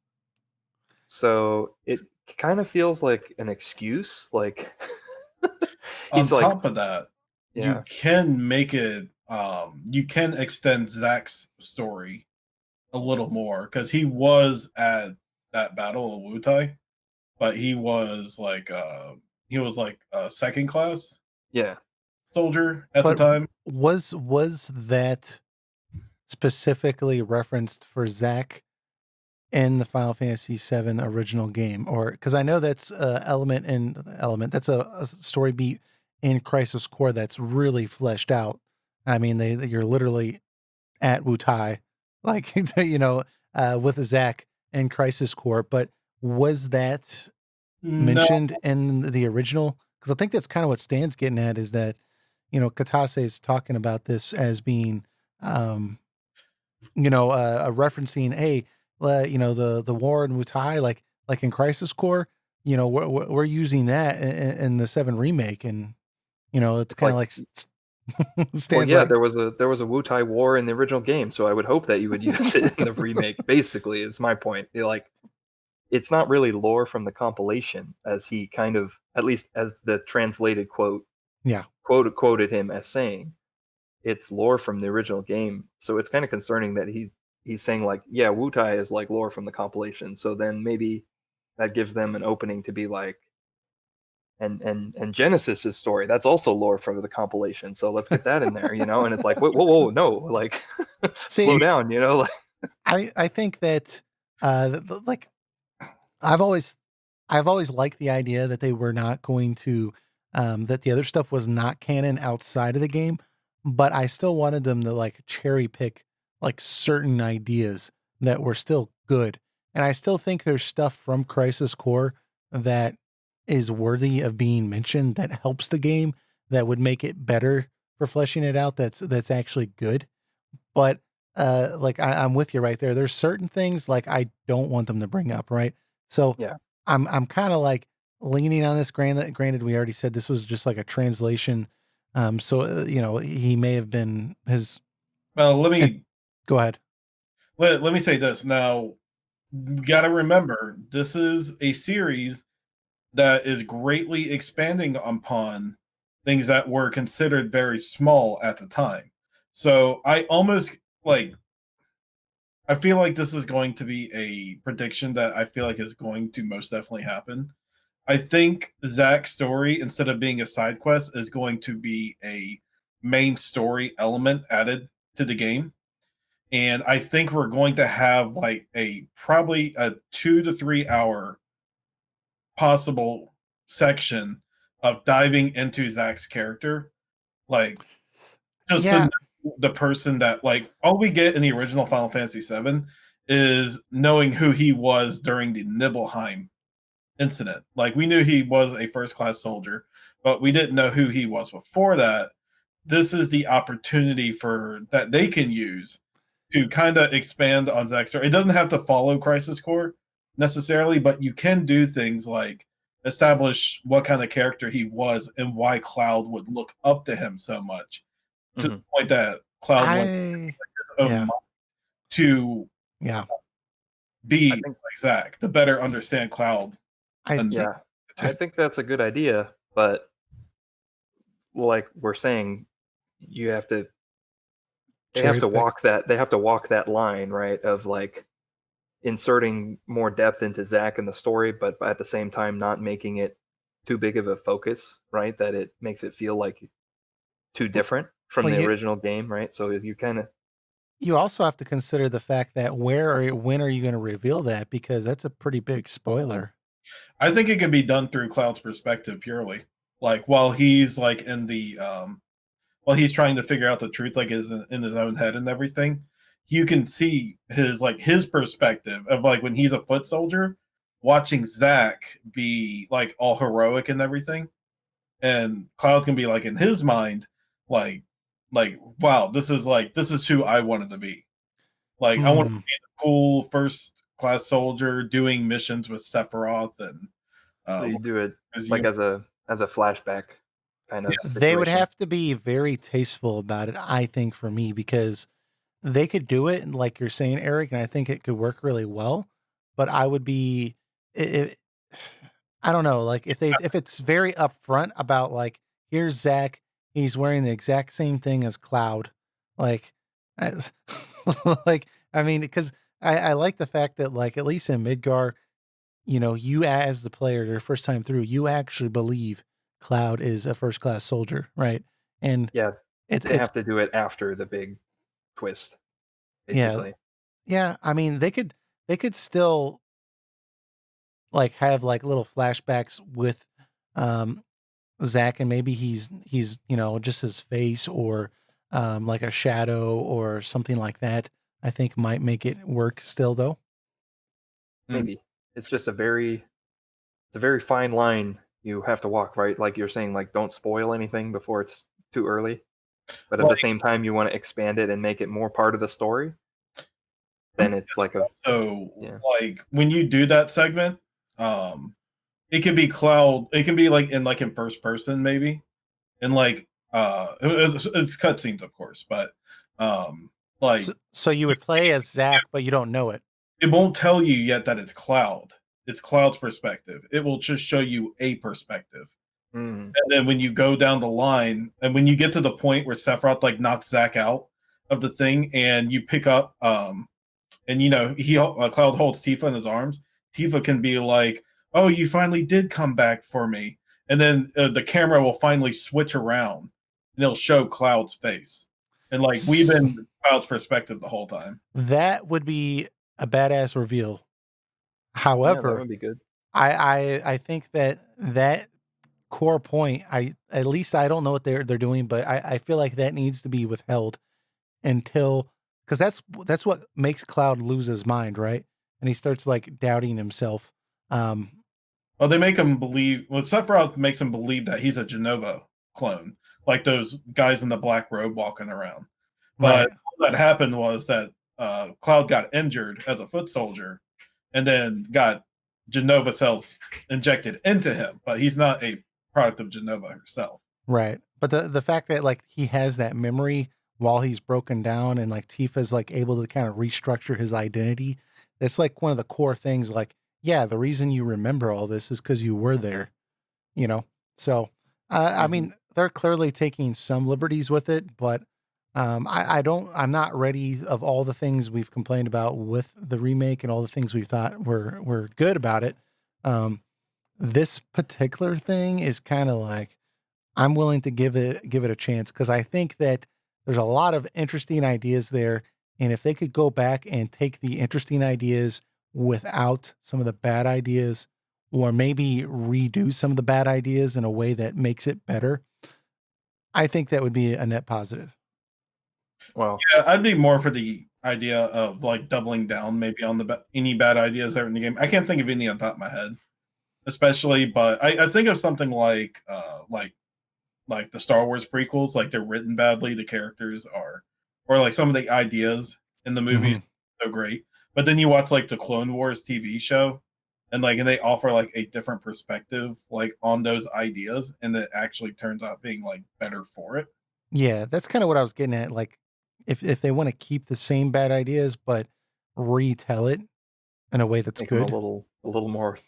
So it kind of feels like an excuse, like On he's like, top of that, you yeah, can make it you can extend Zack's story a little more, because he was at that battle of Wutai, but he was like a second class yeah, soldier at the But time. was that specifically referenced for Zack in the Final Fantasy VII original game, or because I know that's a element that's a story beat in Crisis Core that's really fleshed out. I mean, you're literally at Wutai, like with Zack and Crisis Core. But was that No, mentioned in the original? Because I think that's kind of what Stan's getting at, is that Katase is talking about this as being um, referencing, hey, the war in Wutai, like in Crisis Core, we're using that in the 7 remake, and it's it's kind like, of like well, Stan's yeah, like, there was a Wutai war in the original game, so I would hope that you would use it in the remake. Basically, is my point. Like, it's not really lore from the compilation, as he kind of, at least as the translated yeah, quoted him as saying. It's lore from the original game. So it's kind of concerning that he's saying like, yeah, Wutai is like lore from the compilation. So then maybe that gives them an opening to be like, and Genesis's story, that's also lore from the compilation. So let's get that in there, And it's like, whoa, no, like, see, slow down, like, I think that like I've always liked the idea that they were not going to that the other stuff was not canon outside of the game. but I still wanted them to like cherry pick like certain ideas that were still good. And I still think there's stuff from Crisis Core that is worthy of being mentioned that helps the game, that would make it better for fleshing it out. That's actually good. But like I'm with you right there. There's certain things like I don't want them to bring up, right? So Yeah. I'm kind of like leaning on this. Granted, we already said this was just like a translation. So you know, he may have been his. Well, let And me go ahead. let me say this. Now, you got to remember, this is a series that is greatly expanding upon things that were considered very small at the time. So I almost like I feel like this is going to be a prediction that I feel like is going to most definitely happen. I think Zach's story, instead of being a side quest, is going to be a main story element added to the game. And I think we're going to have like a probably a 2 to 3 hour possible section of diving into Zach's character, like just Yeah, the person that like all we get in the original Final Fantasy VII is knowing who he was during the Nibelheim incident. Like we knew he was a first class soldier, but we didn't know who he was before that. This is the opportunity for that they can use to kind of expand on Zach's story. It doesn't have to follow Crisis Core necessarily, but you can do things like establish what kind of character he was and why Cloud would look up to him so much to the point that Cloud wants I his own yeah mind to yeah I be think like Zach, to better understand Cloud. I And think yeah, I I think that's a good idea, but like we're saying, you have to cherry pick. they have to walk that line, right, of like inserting more depth into Zach and the story, but at the same time not making it too big of a focus, right? That it makes it feel like too Well, different from well, the original game, right? So you kind of you also have to consider the fact that when are you going to reveal that, because that's a pretty big spoiler. I think it can be done through Cloud's perspective purely. Like while he's like in the while he's trying to figure out the truth, like is in his own head and everything, you can see his like his perspective of like when he's a foot soldier, watching Zach be like all heroic and everything, and Cloud can be like in his mind, like wow, this is who I wanted to be. Like I want to Hmm. be the cool first class soldier doing missions with Sephiroth and so uh you do it as like you as a flashback kind of They would situation. have to be very tasteful about it, I think, for me, because they could do it, and like you're saying, Eric, and I think it could work really well. But I would be, it, I don't know, like if it's very upfront about like, here's Zach, he's wearing the exact same thing as Cloud, like, I, like I mean, because I like the fact that like at least in Midgar, you know, you as the player, your first time through, you actually believe Cloud is a first class soldier, right? And Yeah, they it's have to do it after the big twist, yeah, basically. yeah. I mean, they could still like have like little flashbacks with um Zach, and maybe he's you know just his face, or like a shadow or something like that. I think might make it work still though. mm, Maybe it's just it's a very fine line you have to walk, right? Like you're saying, like don't spoil anything before it's too early, but at the like same time you want to expand it and make it more part of the story. Then it's like a so yeah. like when you do that segment, um it can be Cloud, it can be like in first person maybe, and like it's cutscenes of course, but like So you would play as Zach, but you don't know it. it won't tell you yet that it's Cloud. It's Cloud's perspective. It will just show you a perspective. Mm, And then when you go down the line, and when you get to the point where Sephiroth like knocks Zack out of the thing, and you pick up, and you know he Cloud holds Tifa in his arms. Tifa can be like, "Oh, you finally did come back for me," and then the camera will finally switch around, and it'll show Cloud's face, and like we've S- been Cloud's perspective the whole time. That would be a badass reveal. yeah, that However, would be good. I think that core point, at least I don't know what they're doing, but I feel like that needs to be withheld until, because that's what makes Cloud lose his mind, right? And he starts like doubting himself. Um, Well, they make him believe. Well, Sephiroth makes him believe that he's a Genova clone, like those guys in the black robe walking around. But right. what happened was that Cloud got injured as a foot soldier, and then got Genova cells injected into him. But he's not a product of Genova herself. Right. But the fact that like he has that memory while he's broken down and like Tifa's like able to kind of restructure his identity, that's like one of the core things. Like, yeah, the reason you remember all this is because you were there, you know? So, I Mm-hmm. mean, they're clearly taking some liberties with it, but I'm not ready of all the things we've complained about with the remake and all the things we thought were good about it. Um, this particular thing is kind of like, I'm willing to give it a chance because I think that there's a lot of interesting ideas there, and if they could go back and take the interesting ideas without some of the bad ideas, or maybe redo some of the bad ideas in a way that makes it better, I think that would be a net positive. Well, Yeah, I'd be more for the idea of like doubling down maybe on the any bad ideas that are in the game. I can't think of any on top of my head, especially, but I think of something like the Star Wars prequels, like they're written badly, the characters are, or like some of the ideas in the movies Mhm. so great, but then you watch like the Clone Wars TV show, and they offer like a different perspective like on those ideas, and it actually turns out being like better for it. Yeah, that's kind of what I was getting at. Like, if they want to keep the same bad ideas but retell it in a way that's make them good, a little more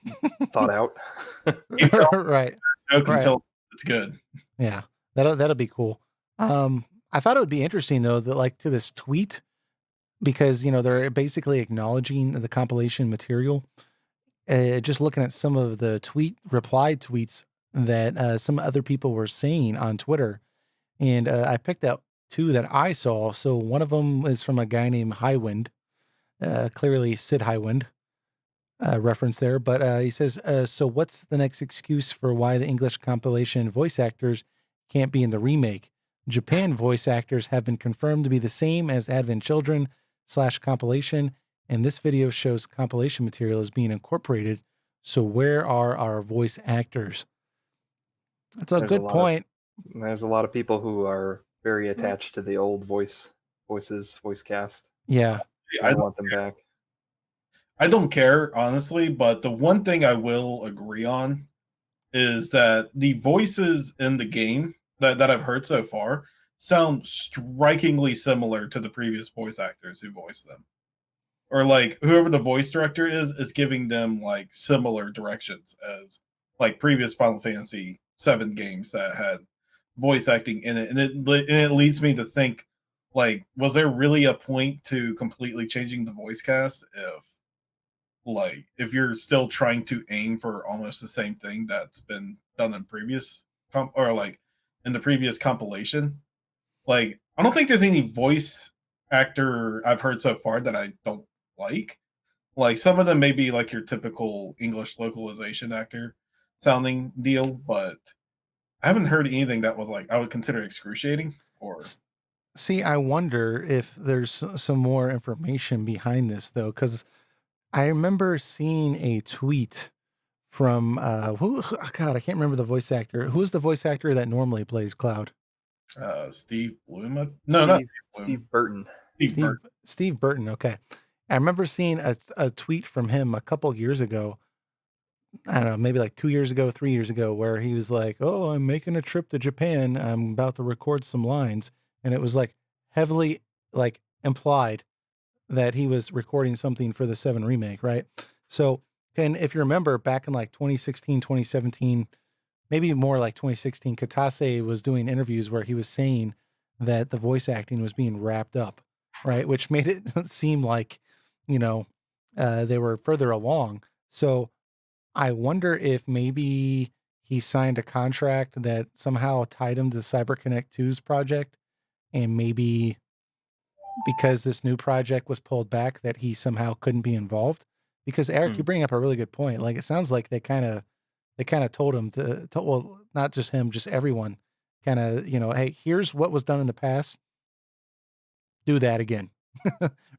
thought out. Keep telling right, the joke right. until it's good. Yeah, that'll be cool. I thought it would be interesting though that like to this tweet because they're basically acknowledging the compilation material. Just looking at some of the reply tweets that some other people were saying on Twitter, and I picked out two that I saw. So one of them is from a guy named Highwind, clearly Sid Highwind reference there, but he says, "So what's the next excuse for why the English compilation voice actors can't be in the remake? Japan voice actors have been confirmed to be the same as Advent Children / compilation, and this video shows compilation material is being incorporated. So where are our voice actors?" That's a there's a good lot of point. there's a lot of people who are very attached to the old voice cast. Yeah. They want them back. I don't care honestly, but the one thing I will agree on is that the voices in the game that I've heard so far sound strikingly similar to the previous voice actors who voiced them. Or like whoever the voice director is giving them like similar directions as like previous Final Fantasy 7 games that had voice acting in it. And it leads me to think, like, was there really a point to completely changing the voice cast if you're still trying to aim for almost the same thing that's been done in previous or like in the previous compilation? Like, I don't think there's any voice actor I've heard so far that I don't like. Like, some of them may be like your typical English localization actor sounding deal, but I haven't heard anything that was like I would consider excruciating or See, I wonder if there's some more information behind this though, because I remember seeing a tweet from God, I can't remember the voice actor. Who's the voice actor that normally plays Cloud? Steve Bloom. No, not Steve Bloom. Steve Burton. Steve Steve Burton. Steve Burton. Okay, I remember seeing a tweet from him a couple years ago. I don't know, maybe like 2 years ago, 3 years ago, where he was like, "Oh, I'm making a trip to Japan. I'm about to record some lines," and it was like heavily like implied that he was recording something for the 7 remake, right? So, and if you remember back in like 2016, 2017, maybe more like 2016, Katase was doing interviews where he was saying that the voice acting was being wrapped up, right? Which made it seem like, you know, they were further along. So I wonder if maybe he signed a contract that somehow tied him to CyberConnect 2's project, and maybe because this new project was pulled back that he somehow couldn't be involved. Because Eric, you Hmm. bring up a really good point. Like it sounds like they kind of they kind of told him to, well, not just him, just everyone, kind of, hey, here's what was done in the past. Do that again,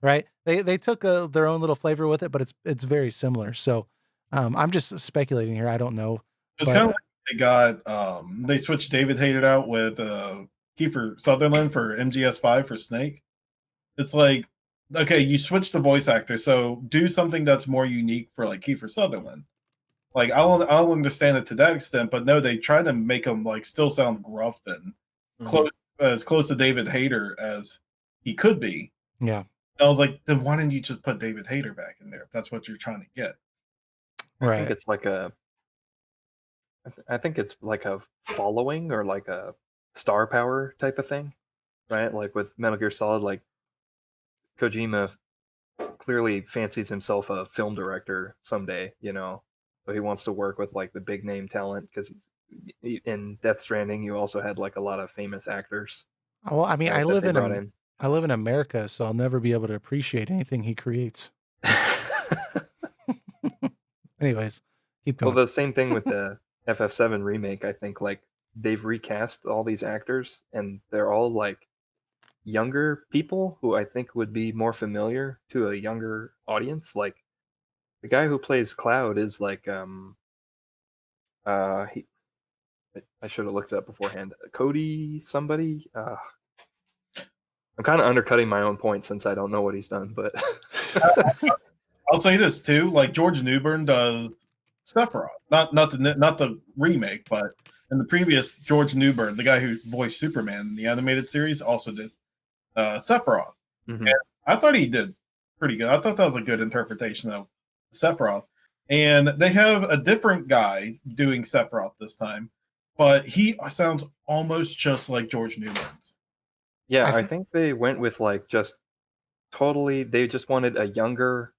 right? They took their own little flavor with it, but it's very similar. So I'm just speculating here. I don't know, It's kind of but like they switched David Hayter out with Kiefer Sutherland for MGS5 for Snake. It's like, okay, you switch the voice actor, so do something that's more unique for like Kiefer Sutherland. Like I'll understand it to that extent, but no, they try to make him like still sound gruff and Mhm. close to David Hayter as he could be. yeah, I was like, then why didn't you just put David Hayter back in there if that's what you're trying to get? I think right. it's like I think it's like a following or like a star power type of thing, right? Like with Metal Gear Solid, like Kojima clearly fancies himself a film director someday, So he wants to work with like the big name talent because in Death Stranding, you also had like a lot of famous actors, Well, I mean, right, that they brought in. I live in America, so I'll never be able to appreciate anything he creates. Anyways, keep Well, going. the same thing with the FF7 remake. I think like they've recast all these actors, and they're all like younger people who I think would be more familiar to a younger audience. Like the guy who plays Cloud is like he I should have looked it up beforehand. Cody somebody. I'm kind of undercutting my own point since I don't know what he's done, but I'll say this too, like George Newbern does Sephiroth, not the remake, but in the previous George Newbern, the guy who voiced Superman in the animated series, also did Sephiroth. Mhm. And I thought he did pretty good. I thought that was a good interpretation of Sephiroth. And they have a different guy doing Sephiroth this time, but he sounds almost just like George Newbern's. Yeah, I I think think they went with like just totally. They just wanted a younger,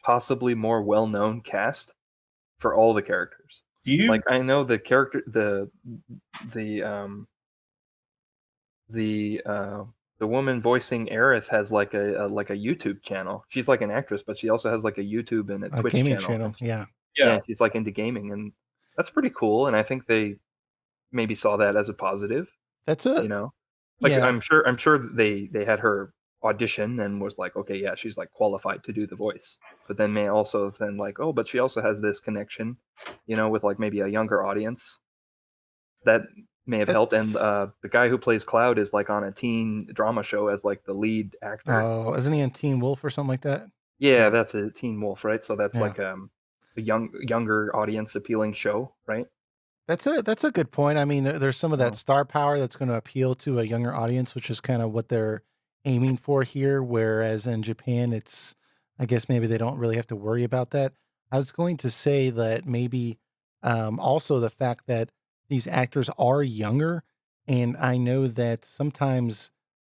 possibly more well-known cast for all the characters. Do you? Like I know the character, the um the uh the woman voicing Aerith has like a YouTube channel. She's like an actress, but she also has like a YouTube and a a Twitch gaming channel, and channel. Yeah, Yeah. yeah, she's like into gaming, and that's pretty cool. And I think they maybe saw that as a positive, that's a you know. Like yeah. I'm sure they had her audition and was like, okay, yeah, she's like qualified to do the voice. But then may also then like, oh, but she also has this connection, with like maybe a younger audience that may have helped. And That's the guy who plays Cloud is like on a teen drama show as like the lead actor. oh, isn't he in Teen Wolf or something like that? Yeah, Yeah, that's a Teen Wolf, right? So that's yeah. like a younger audience appealing show, right? That's a good point. I mean, there's some of that Oh, star power that's going to appeal to a younger audience, which is kind of what they're aiming for here. Whereas in Japan, it's, I guess maybe they don't really have to worry about that. I was going to say that maybe also the fact that these actors are younger, and I know that sometimes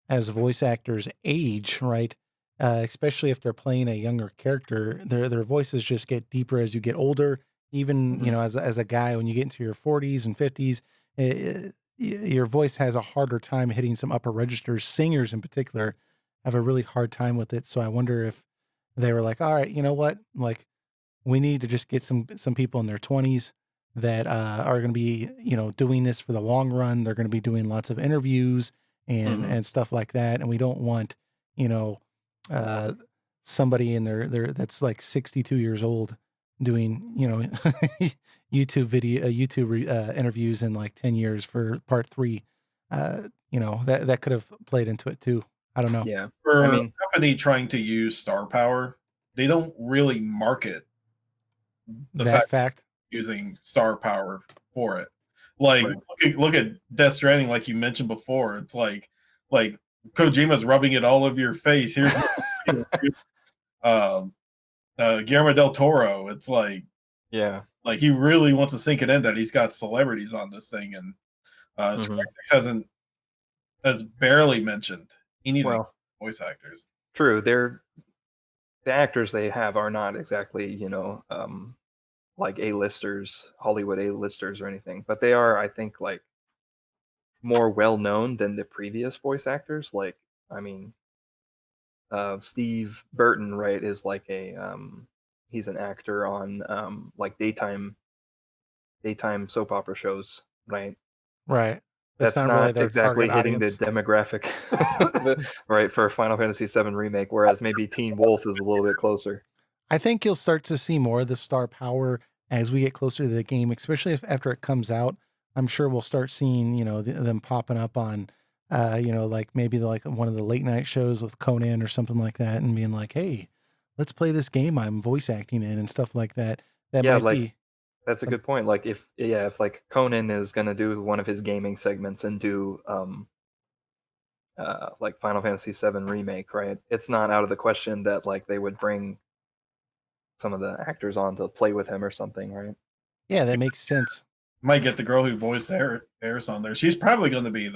as voice actors age, right? Especially if they're playing a younger character, their voices just get deeper as you get older. Even mhm. as a guy, when you get into your 40s and 50s, your voice has a harder time hitting some upper registers. Singers in particular have a really hard time with it. So I wonder if they were like, all right, you know what, like we need to just get some people in their 20s that are going to be doing this for the long run. They're going to be doing lots of interviews Mhm. and stuff like that, and we don't want you know uh somebody in their that's like 62 years old doing YouTube interviews in like 10 years for part 3. That could have played into it too. I don't know. Yeah. I For a mean, company trying to use star power, they don't really market the That fact fact. using star power for it. Like right. look at Death Stranding, like you mentioned before. It's like Kojima's rubbing it all over your face. Here's um, Guillermo del Toro. It's Yeah. like he really wants to sink it in that he's got celebrities on this thing, and Square Mhm. Enix has barely mentioned anything Well, voice actors. true. The actors they have are not exactly, like A-listers, Hollywood A-listers or anything, but they are, I think, like more well known than the previous voice actors. Like, I mean, Steve Burton, right, is like he's an actor on like daytime daytime soap opera shows, right? Right. That's not really not their exactly target hitting the audience. demographic, right, for Final Fantasy VII Remake, whereas maybe Teen Wolf is a little bit closer. I think you'll start to see more of the star power as we get closer to the game, especially if after it comes out. I'm sure we'll start seeing, them popping up on, like maybe like one of the late night shows with Conan or something like that, and being like, "Hey, let's play this game I'm voice acting in," and stuff like that. That Yeah, might like be that's a some. good point. Like if like Conan is gonna do one of his gaming segments and do like Final Fantasy VII Remake, right? It's not out of the question that like they would bring some of the actors on to play with him or something, right? Yeah, that makes sense. Might get the girl who voiced Eris on there. She's probably going to be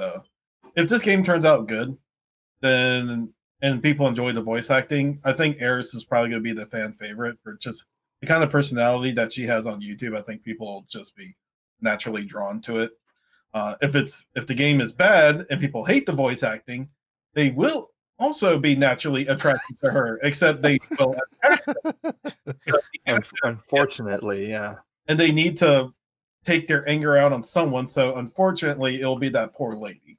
if this game turns out good, then and people enjoy the voice acting, I think Eris is probably going to be the fan favorite for just the kind of personality that she has on YouTube. I think people will just be naturally drawn to it. If the game is bad and people hate the voice acting, they will also be naturally attracted to her. Except they will attack Unfortunately, yeah. and they need to take their anger out on someone. So unfortunately, it'll be that poor lady.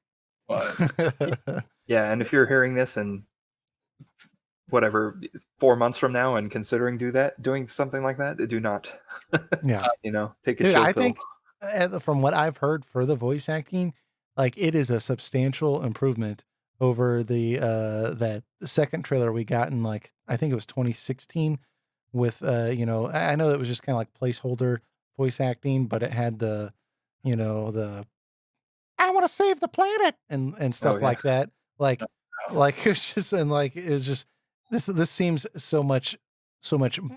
But Yeah, and if you're hearing this and whatever 4 months from now and considering doing something like that, do not, Yeah. take a Dude, chill I pill. think from what I've heard for the voice acting, like it is a substantial improvement over the that second trailer we got in like I think it was 2016 with I know it was just kind of like placeholder voice acting, but it had the I want to save the planet and Oh stuff yeah. like that. Like it's just and like it was just this seems so much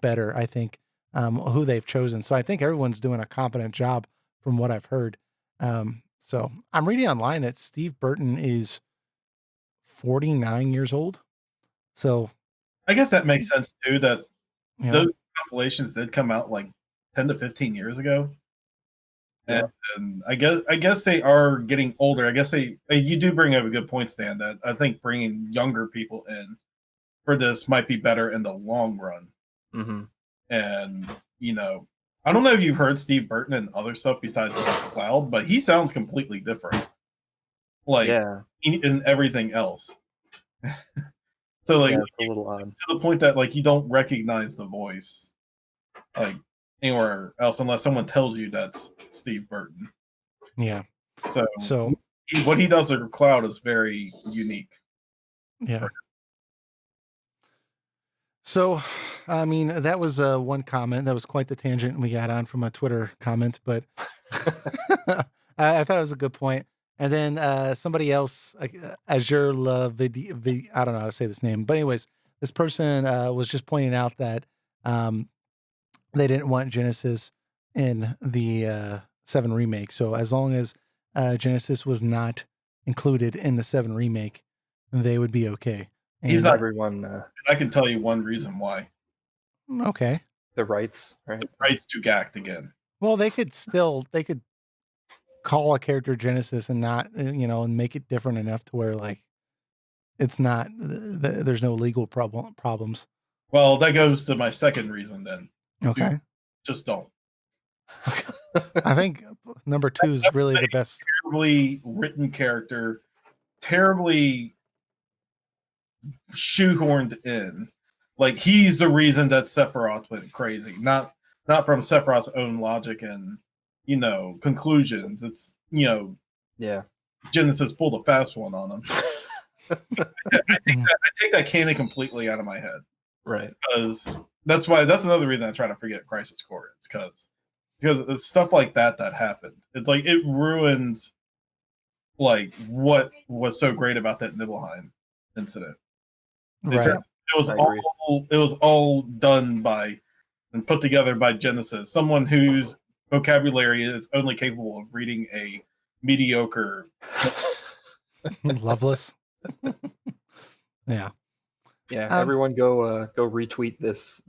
better, I think, who they've chosen. So I think everyone's doing a competent job from what I've heard. So I'm reading online that Steve Burton is 49 years old. So I guess that makes sense too. That you know, those compilations did come out like 10 to 15 years ago. Yeah. And I guess they are getting older. I guess you do bring up a good point, Stan, that I think bringing younger people in for this might be better in the long run. Mm-hmm. And I don't know if you've heard Steve Burton and other stuff besides Cloud, but he sounds completely different, like Yeah. in everything else. So like Yeah, it's a little odd. to the point that like you don't recognize the voice like anywhere else unless someone tells you that's Steve Burton. yeah. So what he does with Cloud is very unique. Yeah. So, I mean, that was one comment. That was quite the tangent we got on from a Twitter comment, but I thought it was a good point. And then somebody else, Azure I don't know how to say this name, but anyways, this person was just pointing out that they didn't want Genesis in the 7 remake. So as long as Genesis was not included in the 7 remake, they would be okay. And He's not everyone. I can tell you one reason why. Okay. The rights, right? The rights to Gact again. Well, they could call a character Genesis and not, and make it different enough to where like it's not, there's no legal problems. Well, that goes to my second reason then. Okay. Just don't. I think number 2 is really the best. Terribly written character, terribly shoehorned in. Like he's the reason that Sephiroth went crazy, not from Sephiroth's own logic and conclusions. It's Yeah. Genesis pulled a fast one on him. I take that canon completely out of my head. Right. Because that's another reason I try to forget Crisis Core. It's because it's stuff like that happened. It's like it ruins like what was so great about that Nibelheim incident. Right. It was all done by and put together by Genesis, someone whose vocabulary is only capable of reading a mediocre Loveless. Yeah. Yeah. Everyone go retweet this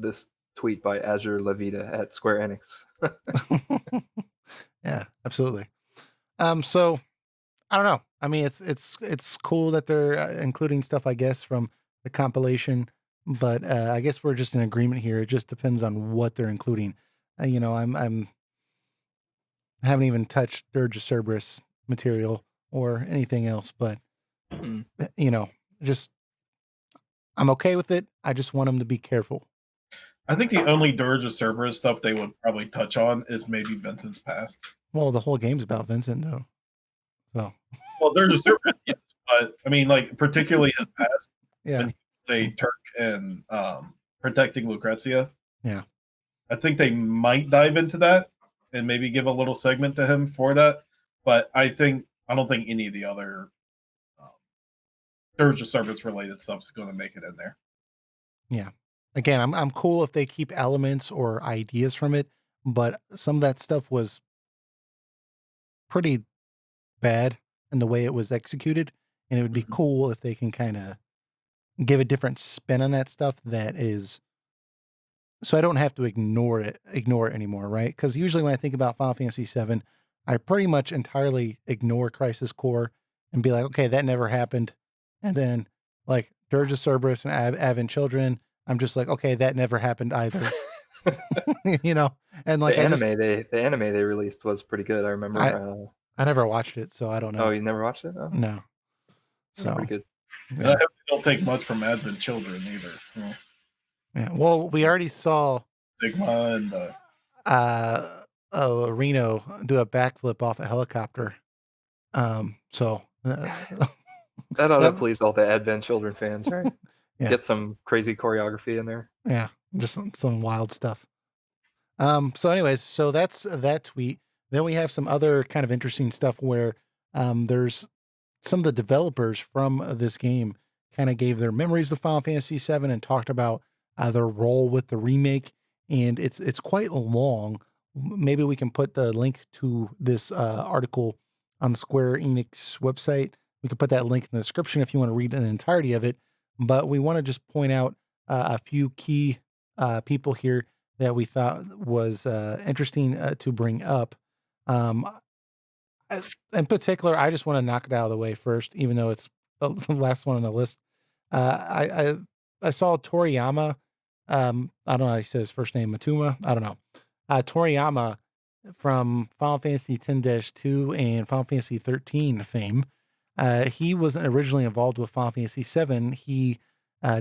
tweet by Azure Levita at Square Enix. Yeah, absolutely. So I don't know. I mean, it's cool that they're including stuff, I guess, from the compilation, but I guess we're just in agreement here. It just depends on what they're including. I'm I haven't even touched Dirge of Cerberus material or anything else, but just I'm okay with it. I just want them to be careful. I think the only Dirge of Cerberus stuff they would probably touch on is maybe Vincent's past. Well, the whole game's about Vincent, though. So. Well, Dirge of Cerberus, yes, but I mean, like particularly his past. Yeah. When he was a Turk and protecting Lucrezia. Yeah. I think they might dive into that and maybe give a little segment to him for that. But I don't think any of the other Dirge of Cerberus related stuff is going to make it in there. Yeah. Again, I'm cool if they keep elements or ideas from it, but some of that stuff was pretty bad in the way it was executed, and it would be cool if they can kind of give a different spin on that stuff that is, so I don't have to ignore it anymore, right? Because usually when I think about Final Fantasy VII, I pretty much entirely ignore Crisis Core and be like, okay, that never happened. And then like Dirge of Cerberus and Advent Children, I'm just like, okay, that never happened either. And like the anime they released was pretty good. I remember. I never watched it, so I don't know. Oh, you never watched it? Oh. No. So pretty good. Yeah. I don't take much from Advent Children either. Well, yeah. Well, we already saw Sigma and Reno do a backflip off a helicopter. So that ought to please all the Advent Children fans, right? Yeah. Get some crazy choreography in there. Yeah, just some wild stuff. So anyways, so that's that tweet. Then we have some other kind of interesting stuff where there's some of the developers from this game kind of gave their memories of Final Fantasy VII and talked about their role with the remake. And it's quite long. Maybe we can put the link to this article on the Square Enix website. We can put that link in the description if you want to read an entirety of it. But we want to just point out a few key people here that we thought was interesting to bring up. In particular, I just want to knock it out of the way first, even though it's the last one on the list. I saw Toriyama. I don't know how he says his first name, Matuma. I don't know. Toriyama from Final Fantasy X-2 and Final Fantasy 13 fame. He wasn't originally involved with Final Fantasy VII. He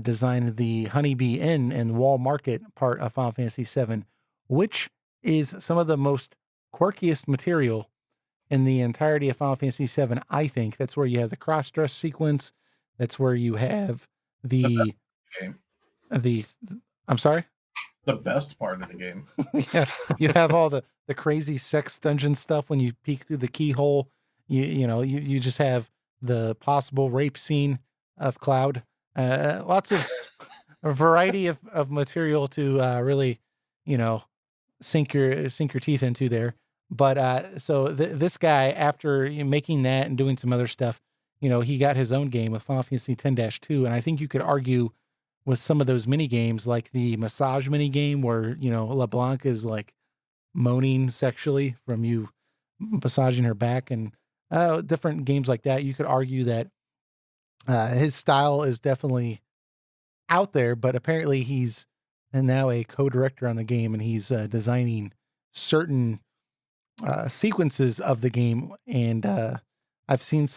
designed the Honeybee Inn and Wall Market part of Final Fantasy VII, which is some of the most quirkiest material in the entirety of Final Fantasy VII, I think. That's where you have the cross-dress sequence. That's where you have the I'm sorry? The best part of the game. Yeah, you have all the crazy sex dungeon stuff when you peek through the keyhole. You just have the possible rape scene of Cloud. Lots of a variety of material to really, sink your teeth into there. But so this guy, after making that and doing some other stuff, he got his own game with Final Fantasy X-2, and I think you could argue with some of those mini games, like the massage mini game, where LeBlanc is like moaning sexually from you massaging her back, and different games like that. You could argue that his style is definitely out there, but apparently he's now a co-director on the game, and he's designing certain sequences of the game. And I've seen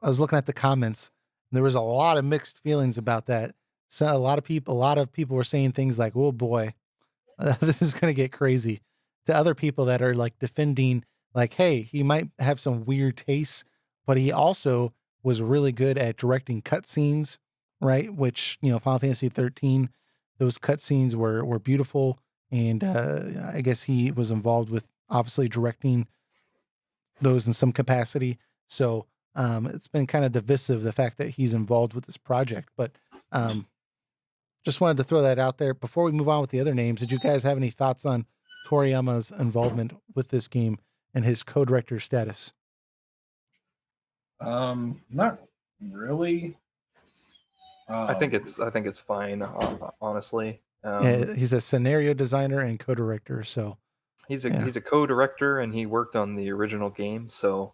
I was looking at the comments, and there was a lot of mixed feelings about that. So a lot of people were saying things like, "Oh boy, this is going to get crazy," to other people that are like defending, like, "Hey, he might have some weird tastes, but he also was really good at directing cutscenes, right?" Which, Final Fantasy 13, those cutscenes were beautiful, and I guess he was involved with obviously directing those in some capacity. So it's been kind of divisive, the fact that he's involved with this project, but just wanted to throw that out there. Before we move on with the other names, did you guys have any thoughts on Toriyama's involvement with this game and his co-director status? Not really. I think it's fine, honestly. He's a scenario designer and co-director, so he's a co-director, and he worked on the original game. So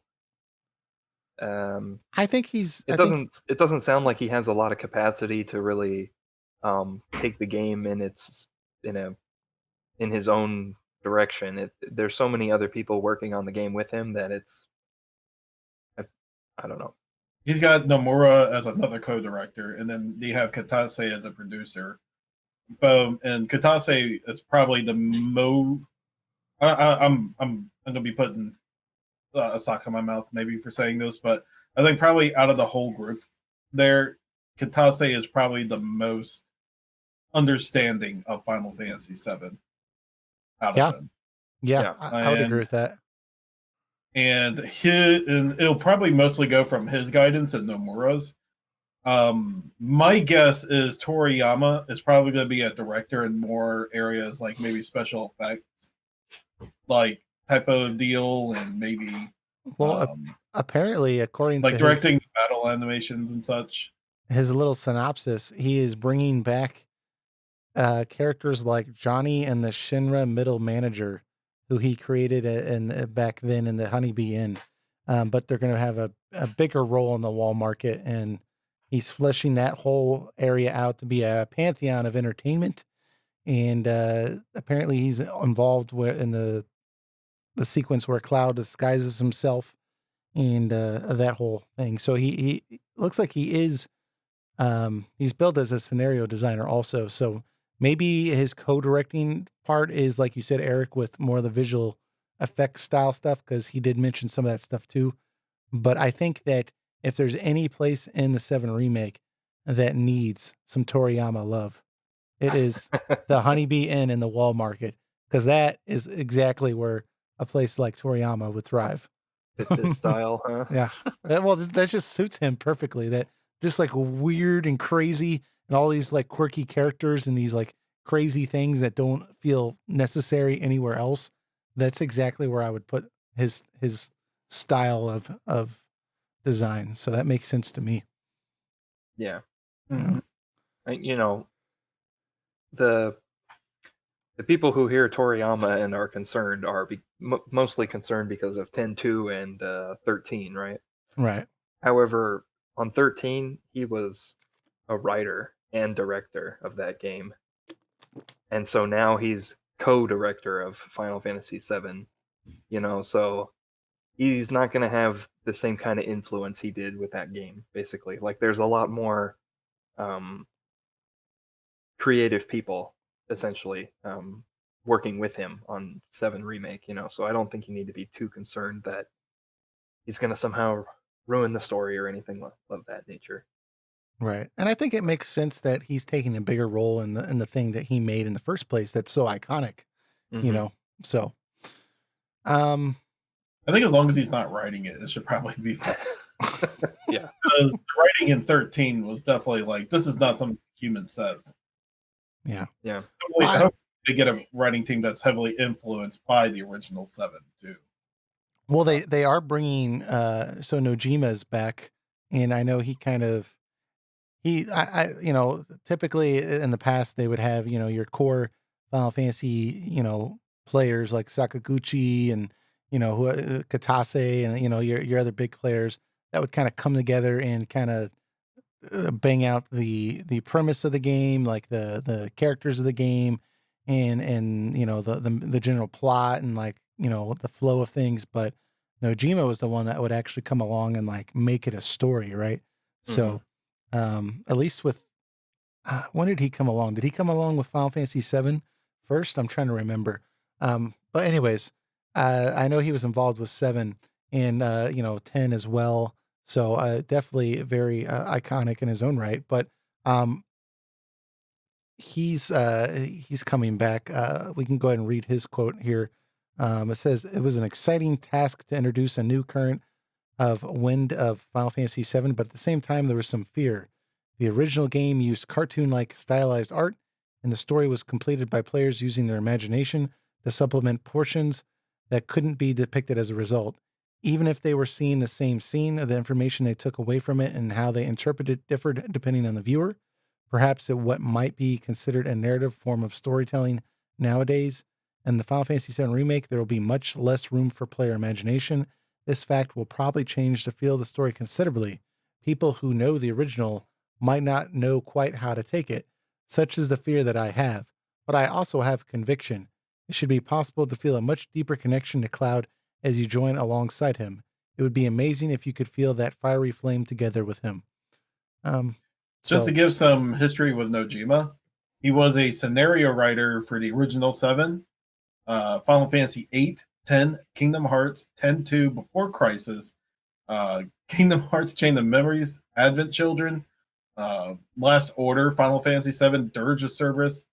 I think it doesn't sound like he has a lot of capacity to really take the game in his own direction. There's so many other people working on the game with him that I don't know. He's got Nomura as another co-director, and then you have Katase as a producer. And Katase is probably the most. I'm gonna be putting a sock in my mouth maybe for saying this, but I think probably out of the whole group there, Katase is probably the most understanding of Final Fantasy VII out Yeah. of them. Yeah, I would agree with that. And it'll probably mostly go from his guidance and Nomura's. My guess is Toriyama is probably going to be a director in more areas like maybe special effects, like type of deal, and maybe apparently, according like to directing battle animations and such. His little synopsis, he is bringing back characters like Johnny and the Shinra middle manager, who he created back then in the Honeybee Inn. But they're going to have a bigger role in the wall market, and he's fleshing that whole area out to be a pantheon of entertainment. And apparently, he's involved in the sequence where Cloud disguises himself and that whole thing. So he looks like he is. He's billed as a scenario designer also. So maybe his co-directing part is, like you said, Eric, with more of the visual effects style stuff, because he did mention some of that stuff too. But I think that if there's any place in the 7 remake that needs some Toriyama love, it is the Honeybee Inn in the wall market, because that is exactly where a place like Toriyama would thrive. It's his style, huh? Yeah. Well, that just suits him perfectly. That just like weird and crazy and all these like quirky characters and these like crazy things that don't feel necessary anywhere else. That's exactly where I would put his style of design. So that makes sense to me. Yeah. Mhm. You know, the people who hear Toriyama and are concerned are mostly concerned because of 10-2 and 13, right? Right. However, on 13, he was a writer and director of that game. And so now he's co-director of Final Fantasy VII, so he's not going to have the same kind of influence he did with that game, basically. Like, there's a lot more creative people, essentially, working with him on 7 Remake, so I don't think you need to be too concerned that he's going to somehow ruin the story or anything of that nature. Right. And I think it makes sense that he's taking a bigger role in the thing that he made in the first place that's so iconic, So I think as long as he's not writing it, it should probably be fine. Yeah. Because the writing in 13 was definitely like, this is not something human says. Yeah. Yeah. I hope they get a writing team that's heavily influenced by the original 7 too. Well, they are bringing so Nojima's back, and I know he kind of typically in the past they would have your core Final Fantasy players like Sakaguchi and Katase and your other big players that would kind of come together and kind of bang out the premise of the game, like the characters of the game, and the general plot and like the flow of things. But Nojima was the one that would actually come along and like make it a story, right? So at least with when did he come along? Did he come along with Final Fantasy VII first? I'm trying to remember. But anyways, I know he was involved with 7 and 10 as well. So definitely very iconic in his own right. But he's coming back. We can go ahead and read his quote here. It says, "It was an exciting task to introduce a new current of wind of Final Fantasy VII, but at the same time, there was some fear. The original game used cartoon-like stylized art, and the story was completed by players using their imagination to supplement portions that couldn't be depicted as a result. Even if they were seeing the same scene, the information they took away from it and how they interpreted it differed depending on the viewer. Perhaps at what might be considered a narrative form of storytelling nowadays. In the Final Fantasy VII Remake, there will be much less room for player imagination. This fact will probably change the feel of the story considerably. People who know the original might not know quite how to take it. Such is the fear that I have. But I also have conviction. It should be possible to feel a much deeper connection to Cloud as you join alongside him. It would be amazing if you could feel that fiery flame together with him. Just to So give some history with Nojima, he was a scenario writer for the original 7, Final Fantasy 8, 10, Kingdom Hearts, 10-2 Before Crisis, Kingdom Hearts Chain of Memories, Advent Children, Last Order, Final Fantasy 7, Dirge of Cerberus,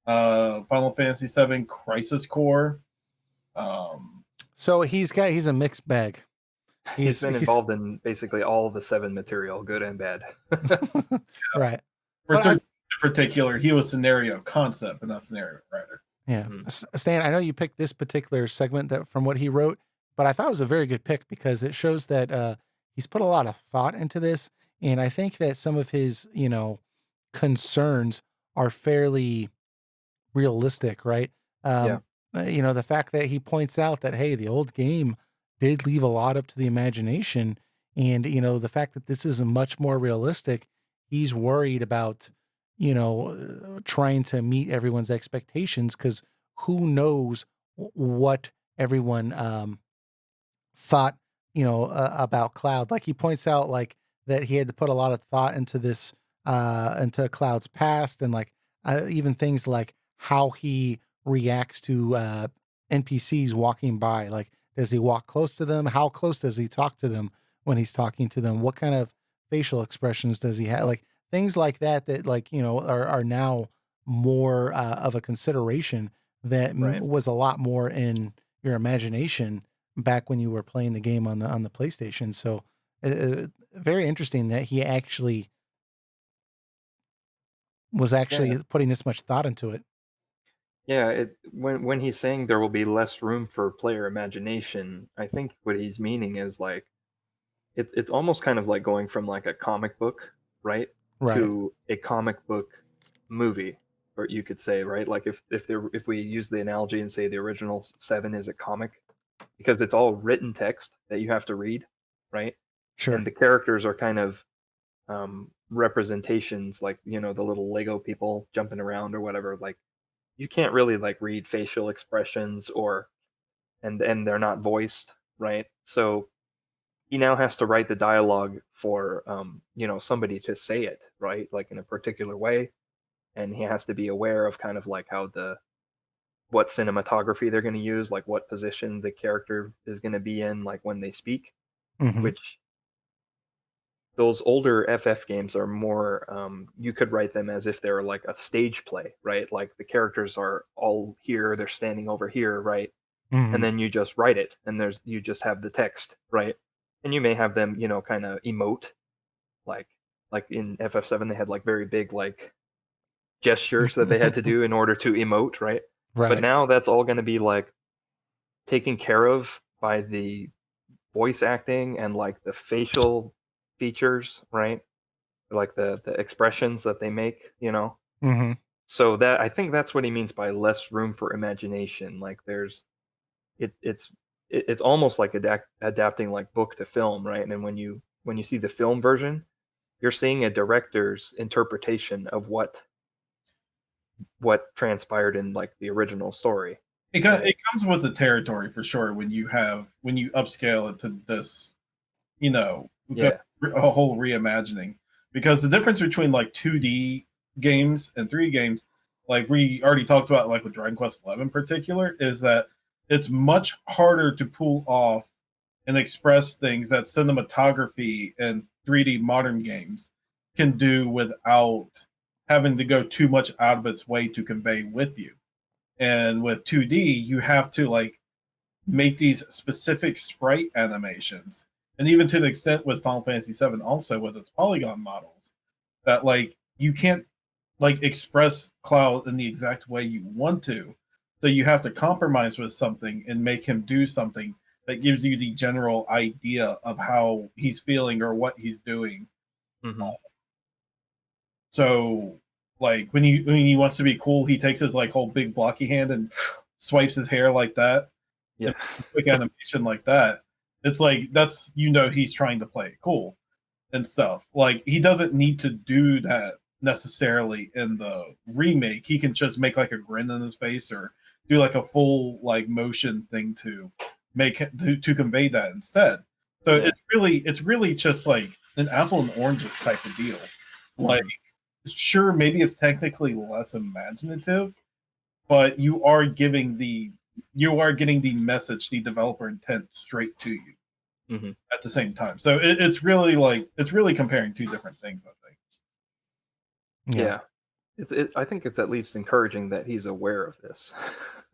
Final Fantasy 7, Crisis Core. so he's a mixed bag. He's been involved in basically all the 7 material, good and bad. Right. For But 13 in particular, he was scenario concept, but not scenario writer. Yeah. Mm. Stan, I know you picked this particular segment that from what he wrote, but I thought it was a very good pick because it shows that he's put a lot of thought into this. And I think that some of his, concerns are fairly realistic, right? Yeah. The fact that he points out that, hey, the old game did leave a lot up to the imagination. And, the fact that this is much more realistic, he's worried about, trying to meet everyone's expectations because who knows what everyone thought, about Cloud. Like he points out, like that he had to put a lot of thought into this, into Cloud's past, and like even things like how he reacts to NPCs walking by. Like, does he walk close to them? How close does he talk to them when he's talking to them? What kind of facial expressions does he have? Like things like that, that like, are now more of a consideration that Right. was a lot more in your imagination back when you were playing the game on the PlayStation. So very interesting that he actually was putting this much thought into it. Yeah, when he's saying there will be less room for player imagination, I think what he's meaning is like it's almost kind of like going from like a comic book, right, Right. to a comic book movie, or you could say, right, like if we use the analogy and say the original 7 is a comic because it's all written text that you have to read, right? Sure. And the characters are kind of representations, like the little Lego people jumping around or whatever. Like you can't really like read facial expressions or and they're not voiced, right? So he now has to write the dialogue for somebody to say it, right, like in a particular way, and he has to be aware of kind of like how what cinematography they're going to use, like what position the character is going to be in, like when they speak, Mhm. which those older FF games are more you could write them as if they're like a stage play, right? Like the characters are all here, they're standing over here, right? Mhm. And then you just write it and you just have the text, right? And you may have them, kind of emote, like in FF7 they had like very big like gestures that they had to do in order to emote, right? But Right. now that's all going to be like taken care of by the voice acting and like the facial features, right? Like the expressions that they make, Mhm. So that I think that's what he means by less room for imagination. Like it's almost like adapting like book to film, right? And when you see the film version, you're seeing a director's interpretation of what transpired in like the original story. It comes with the territory for sure when you upscale it to this, Yeah. a whole reimagining. Because the difference between like 2D games and 3D games, like we already talked about, like with Dragon Quest XI in particular, is that it's much harder to pull off and express things that cinematography and 3D modern games can do without having to go too much out of its way to convey with you. And with 2D, you have to like make these specific sprite animations. And even to the extent with Final Fantasy VII, also with its polygon models, that like you can't like express Cloud in the exact way you want to. So you have to compromise with something and make him do something that gives you the general idea of how he's feeling or what he's doing. Mm-hmm. So like when he wants to be cool, he takes his like whole big blocky hand and swipes his hair like that. Yeah. Quick animation like that. It's like that's he's trying to play it cool and stuff. Like he doesn't need to do that necessarily in the remake. He can just make like a grin on his face or do like a full like motion thing to make it, to convey that instead. So Yeah. it's really just like an apple and oranges type of deal. Like, Mhm. sure, maybe it's technically less imaginative, but you are getting the message, the developer intent straight to you Mhm. at the same time. So it's really like it's really comparing two different things, I think. Yeah. Yeah. I think it's at least encouraging that he's aware of this.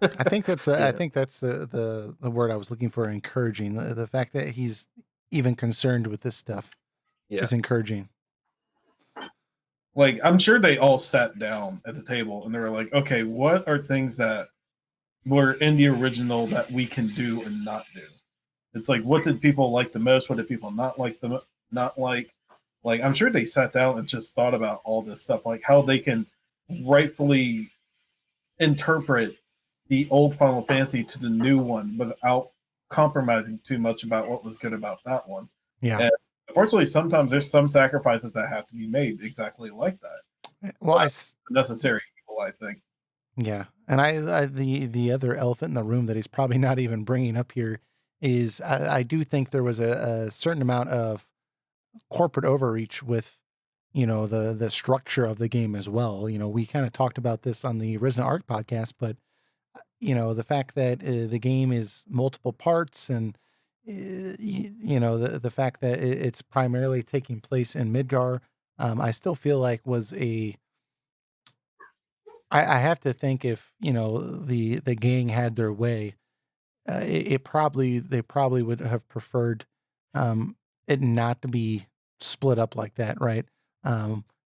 I think that's Yeah. I think that's the word I was looking for, encouraging. The fact that he's even concerned with this stuff Yeah. is encouraging. Like, I'm sure they all sat down at the table and they were like, okay, what are things that were in the original that we can do and not do? It's like, what did people like the most? What did people not like? Like, I'm sure they sat down and just thought about all this stuff, like how they can rightfully interpret the old Final Fantasy to the new one without compromising too much about what was good about that one. Yeah. And unfortunately, sometimes there's some sacrifices that have to be made exactly like that. Well, Necessary evil, I think. yeah, and the other elephant in the room that he's probably not even bringing up here is I do think there was a certain amount of corporate overreach with, the structure of the game as well. We kind of talked about this on the Resident Arc podcast, but the fact that the game is multiple parts, and the fact that it's primarily taking place in Midgar, I still feel like was I have to think, if the gang had their way, they probably would have preferred it not to be split up like that, right?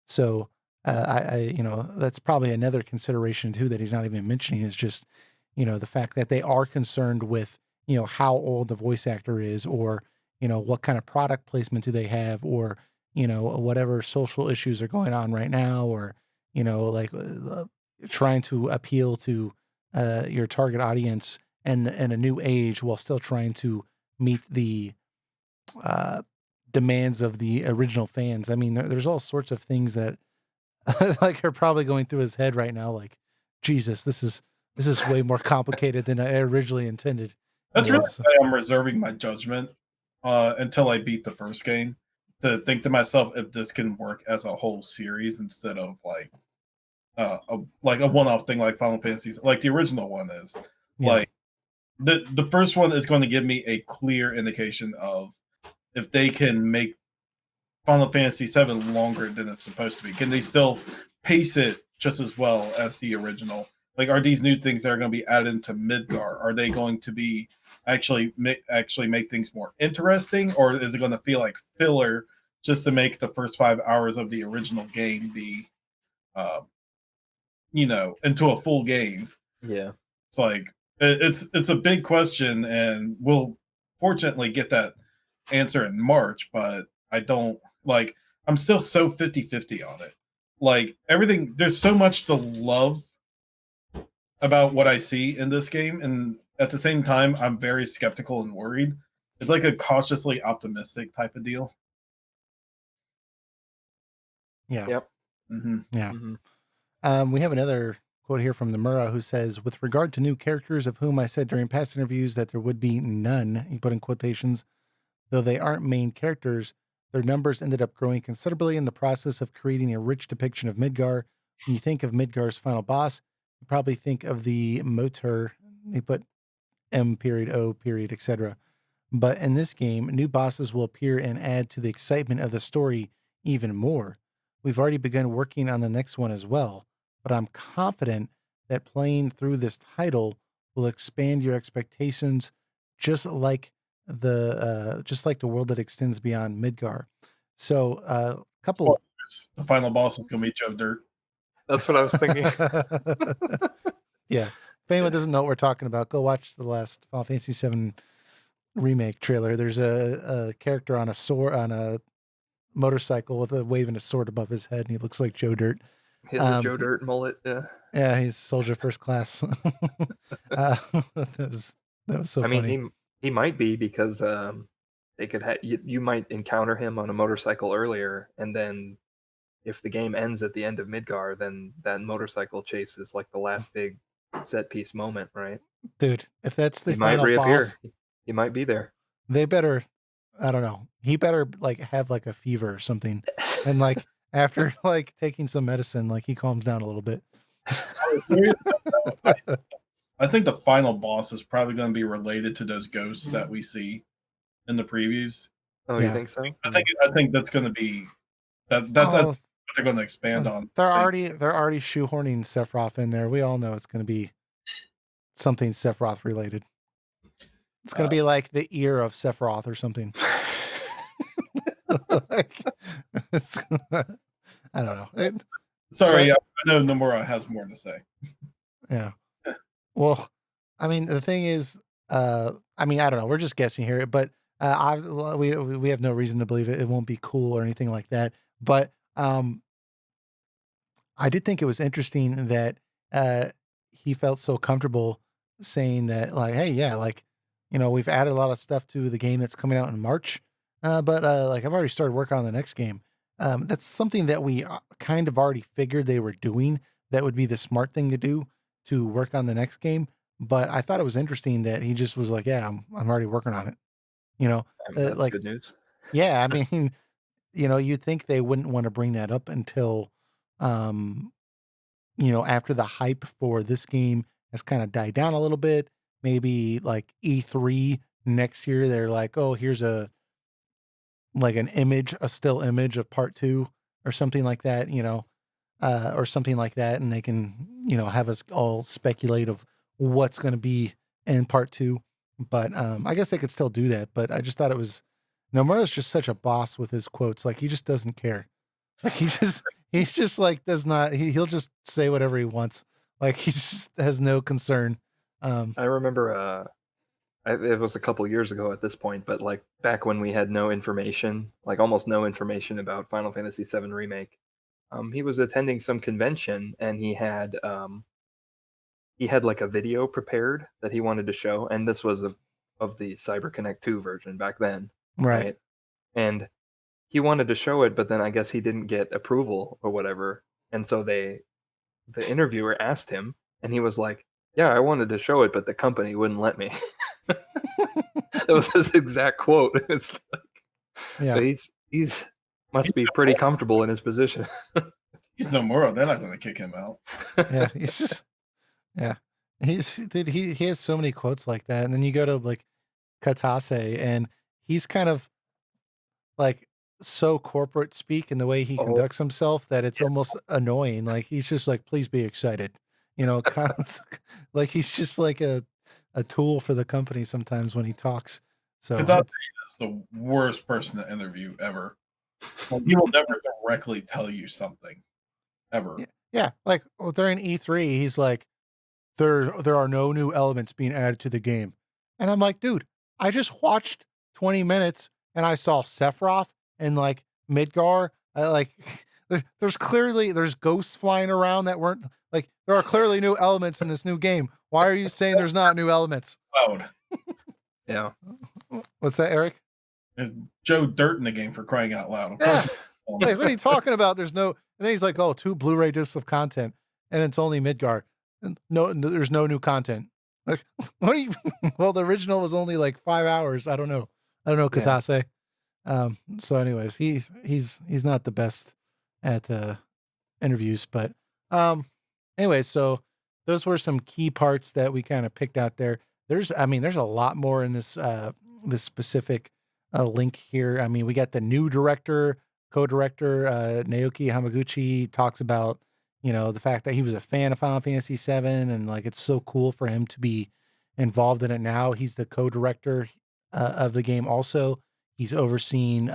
So that's probably another consideration too that he's not even mentioning, is just the fact that they are concerned with how old the voice actor is, or what kind of product placement do they have, or whatever social issues are going on right now, or like trying to appeal to your target audience and a new age, while still trying to meet the uh, demands of the original fans. I mean, there's all sorts of things that like are probably going through his head right now. Like, Jesus, this is way more complicated than I originally intended. That's really So, why I'm reserving my judgment until I beat the first game, to think to myself if this can work as a whole series instead of like a one-off thing like Final Fantasy, like the original one is. yeah, Like, the first one is going to give me a clear indication of if they can make Final Fantasy 7 longer than it's supposed to be. Can they still pace it just as well as the original? Like, are these new things that are going to be added into Midgar? Are they going to be actually make things more interesting, or is it going to feel like filler just to make the first 5 hours of the original game be, uh, into a full game? Yeah. It's like it's a big question, and we'll fortunately get that answer in March, but I don't like I'm still so 50-50 on it. Like, everything, there's so much to love about what I see in this game, and at the same time I'm very skeptical and worried. It's like a cautiously optimistic type of deal. yeah, Yep. yeah. Mhm. We have another quote here from the Murrah, who says, "With regard to new characters, of whom I said during past interviews that there would be none," he put in quotations, "though they aren't main characters, their numbers ended up growing considerably in the process of creating a rich depiction of Midgar. When you think of Midgar's final boss, you probably think of the Motor," he put M period O period, etc. "But in this game, new bosses will appear and add to the excitement of the story even more. We've already begun working on the next one as well, but I'm confident that playing through this title will expand your expectations, just like the world that extends beyond Midgar." So, a couple. Spoilers. The final boss is going to be Joe Dirt. That's what I was thinking. Yeah, if anyone doesn't know what we're talking about, go watch the last Final Fantasy VII Remake trailer. There's a character on a motorcycle with waving a sword above his head, and he looks like Joe Dirt. He has a Joe Dirt mullet. Yeah. Yeah, he's soldier first class. That was so I mean, funny. he might be, because they could you might encounter him on a motorcycle earlier, and then if the game ends at the end of Midgar, then that motorcycle chase is like the last big set piece moment, right? Dude, if that's the He might final boss, reappear. He might be there. they better, I don't know, he better like have like a fever or something. And like after like taking some medicine, like he calms down a little bit. I think the final boss is probably going to be related to those ghosts that we see in the previews. Oh, you Yeah. think so? I think that's going to be that's Oh, what they're going to expand on. they're already shoehorning Sephiroth in there. We all know it's going to be something Sephiroth related. It's going to be like the ear of Sephiroth or something. Like, I don't know. Sorry, I know Nomura has more to say. Yeah. Well, I mean, the thing is, I mean, I don't know. We're just guessing here, but we have no reason to believe it won't be cool or anything like that. But I did think it was interesting that he felt so comfortable saying that, like, hey, yeah, like, we've added a lot of stuff to the game that's coming out in March, but like, I've already started working on the next game. That's something that we kind of already figured they were doing. That would be the smart thing to do, to work on the next game. But I thought it was interesting that he just was like, yeah, I'm already working on it. That's Like, good news. yeah, I mean, you'd think they wouldn't want to bring that up until, um, after the hype for this game has kind of died down a little bit. Maybe like E3 next year, they're like, oh, here's a still image of part 2 or something like that, or something like that, and they can, have us all speculate of what's going to be in part 2. But I guess they could still do that. But I just thought it was, Nomura's just such a boss with his quotes. Like, he just doesn't care. Like, he's just like, does not, he'll just say whatever he wants. Like, he just has no concern. I remember it was a couple years ago at this point, but like back when we had no information, like almost no information about Final Fantasy VII Remake, he was attending some convention and he had like a video prepared that he wanted to show, and this was of the CyberConnect 2 version back then, Right. And he wanted to show it, but then I guess he didn't get approval or whatever, and so the interviewer asked him, and he was like, "Yeah, I wanted to show it, but the company wouldn't let me." That was his exact quote. It's like, Yeah. he's must be pretty comfortable in his position. He's Nomura. They're not going to kick him out. Yeah. He's just, yeah. Dude, he has so many quotes like that. And then you go to like Katase, and he's kind of like so corporate speak in the way he conducts himself that it's almost annoying. Like, he's just like, please be excited, kind of like he's just like a tool for the company sometimes when he talks. So Katase is the worst person to interview ever. Well, he will never directly tell you something, ever. Yeah, like during E3, he's like, there are no new elements being added to the game. And I'm like, dude, I just watched 20 minutes and I saw Sephiroth and like Midgar. Like, there's ghosts flying around that weren't, like, there are clearly new elements in this new game. Why are you saying there's not new elements? Loud. Yeah. What's that, Eric? There's Joe Dirt in the game, for crying out loud. Yeah. Like, what are you talking about? There's no, and then he's like, oh, 2 Blu-ray discs of content, and it's only Midgar. No, there's no new content. Like, what are you? Well, the original was only like 5 hours. I don't know, Katase. So, anyways, he's not the best at interviews, but anyways, so those were some key parts that we kind of picked out there. There's a lot more in this this specific link here. I mean, we got the new director, co-director, Naoki Hamaguchi talks about, the fact that he was a fan of Final Fantasy VII, and like, it's so cool for him to be involved in it now. He's the co-director of the game. Also, he's overseeing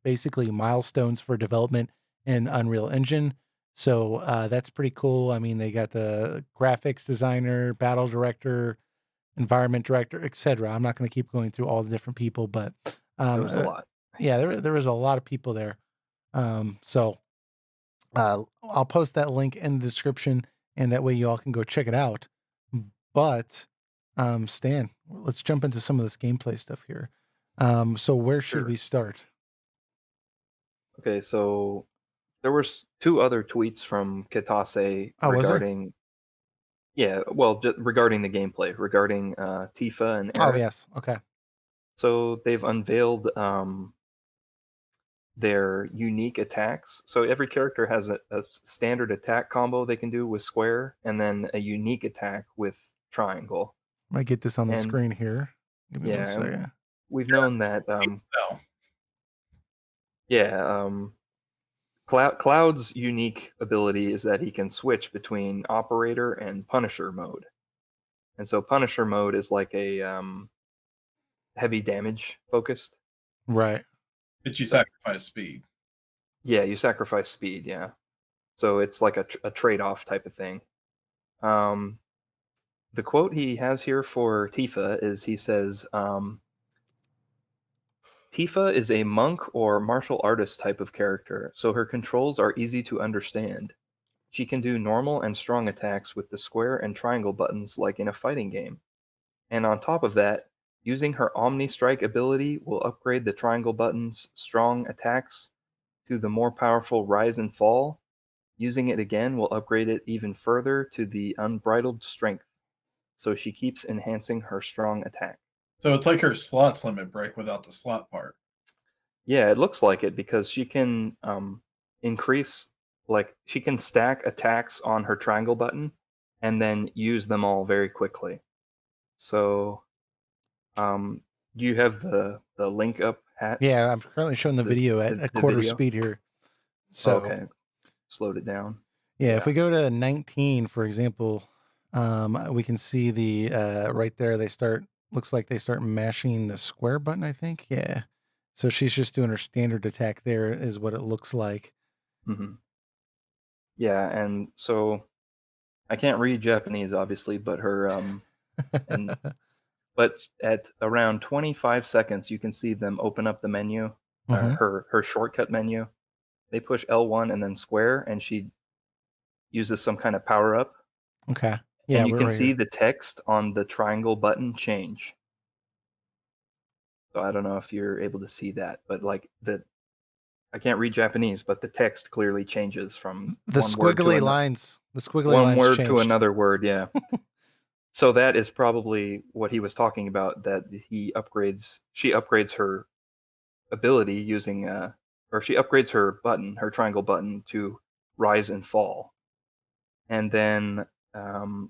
basically milestones for development in Unreal Engine. So that's pretty cool. I mean, they got the graphics designer, battle director, environment director, etc. I'm not going to keep going through all the different people, but There was a lot. Yeah, there was a lot of people there. So I'll post that link in the description, and that way you all can go check it out. But Stan, let's jump into some of this gameplay stuff here. So where should we start? Okay, so there were 2 other tweets from Katase regarding Yeah, well, just regarding the gameplay, regarding Tifa and Oh Aertih. yes, okay. So they've unveiled their unique attacks. So every character has a standard attack combo they can do with square, and then a unique attack with triangle. I might get this on the And screen here. Give me one yeah, and second. we've known that. No. Yeah, Cloud's unique ability is that he can switch between Operator and Punisher mode. And so Punisher mode is like a heavy damage focused. Right. But you sacrifice speed. Yeah, you sacrifice speed. Yeah, so it's like a trade-off type of thing. The quote he has here for Tifa is he says, Tifa is a monk or martial artist type of character, so her controls are easy to understand. She can do normal and strong attacks with the square and triangle buttons like in a fighting game. And on top of that, using her Omni Strike ability will upgrade the triangle button's strong attacks to the more powerful Rise and Fall. Using it again will upgrade it even further to the Unbridled Strength, so she keeps enhancing her strong attack. So it's like her slots limit break without the slot part. Yeah, it looks like it because she can increase, like, she can stack attacks on her triangle button and then use them all very quickly. So, you have the link up hat? Yeah, I'm currently showing the video at a quarter video? speed here. So Okay, slowed it down. yeah, if we go to 19, for example, we can see the right there. Looks like they start mashing the square button. I think. Yeah. So she's just doing her standard attack. There is what it looks like. hmm Yeah, and so I can't read Japanese, obviously, but her and but at around 25 seconds, you can see them open up the menu, Mhm. her shortcut menu. They push L1 and then square, and she uses some kind of power up, Okay. Yeah, and you we're can right see here. the text on the triangle button change. So I don't know if you're able to see that, but like I can't read Japanese, but the text clearly changes from The squiggly lines. The squiggly one lines word to changed. another word. Yeah. So that is probably what he was talking about. That she upgrades her ability using or she upgrades her button, her triangle button, to rise and fall, and then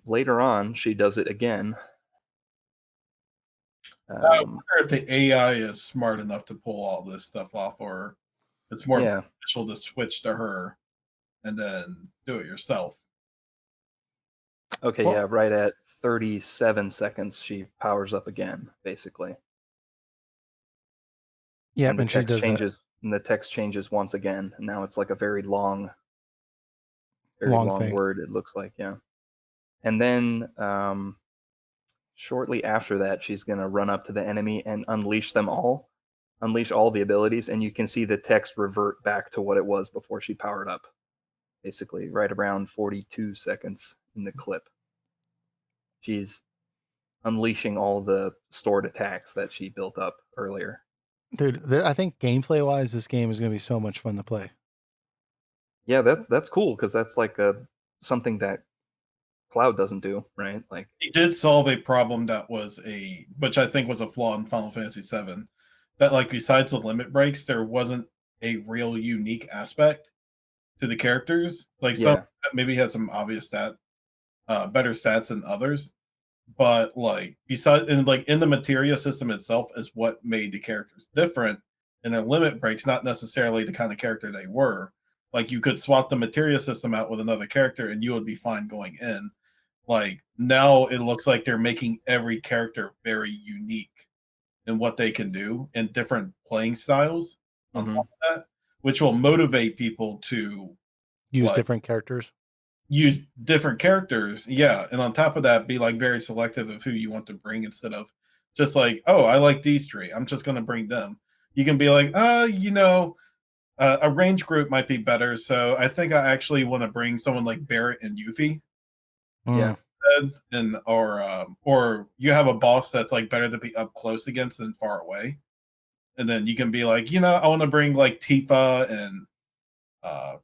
later on she does it again. I wonder if the AI is smart enough to pull all this stuff off, or it's more Yeah. beneficial to switch to her and then do it yourself. Okay. Well, Yeah. Right at 37 seconds, she powers up again, basically, yep, and the and she text does that changes. And the text changes once again, and now it's like a very long long thing. word. It looks like, yeah. And then shortly after that, she's gonna run up to the enemy and unleash all the abilities, and you can see the text revert back to what it was before she powered up. Basically, right around 42 seconds in the clip, she's unleashing all the stored attacks that she built up earlier. Dude, I think gameplay wise, this game is going to be so much fun to play. Yeah, that's cool because that's like something that Cloud doesn't do, right? Like, He did solve a problem that was which I think was a flaw in Final Fantasy VII. That, like, besides the limit breaks, there wasn't a real unique aspect to the characters. Like, some yeah, maybe had some obvious better stats than others, but like besides, and like in the materia system itself is what made the characters different, and their limit breaks not necessarily the kind of character they were. Like, you could swap the materia system out with another character and you would be fine going in. Like, now it looks like they're making every character very unique in what they can do and different playing styles on hmm top of that, which will motivate people to Use like different characters. use different characters. Yeah, and on top of that, be like very selective of who you want to bring instead of just like, oh, I like these three, I'm just going to bring them. You can be like, a range group might be better, so I think I actually want to bring someone like Barrett and Yuffie. yeah. Mm. And or you have a boss that's like better to be up close against than far away, and then you can be like, I want to bring like Tifa and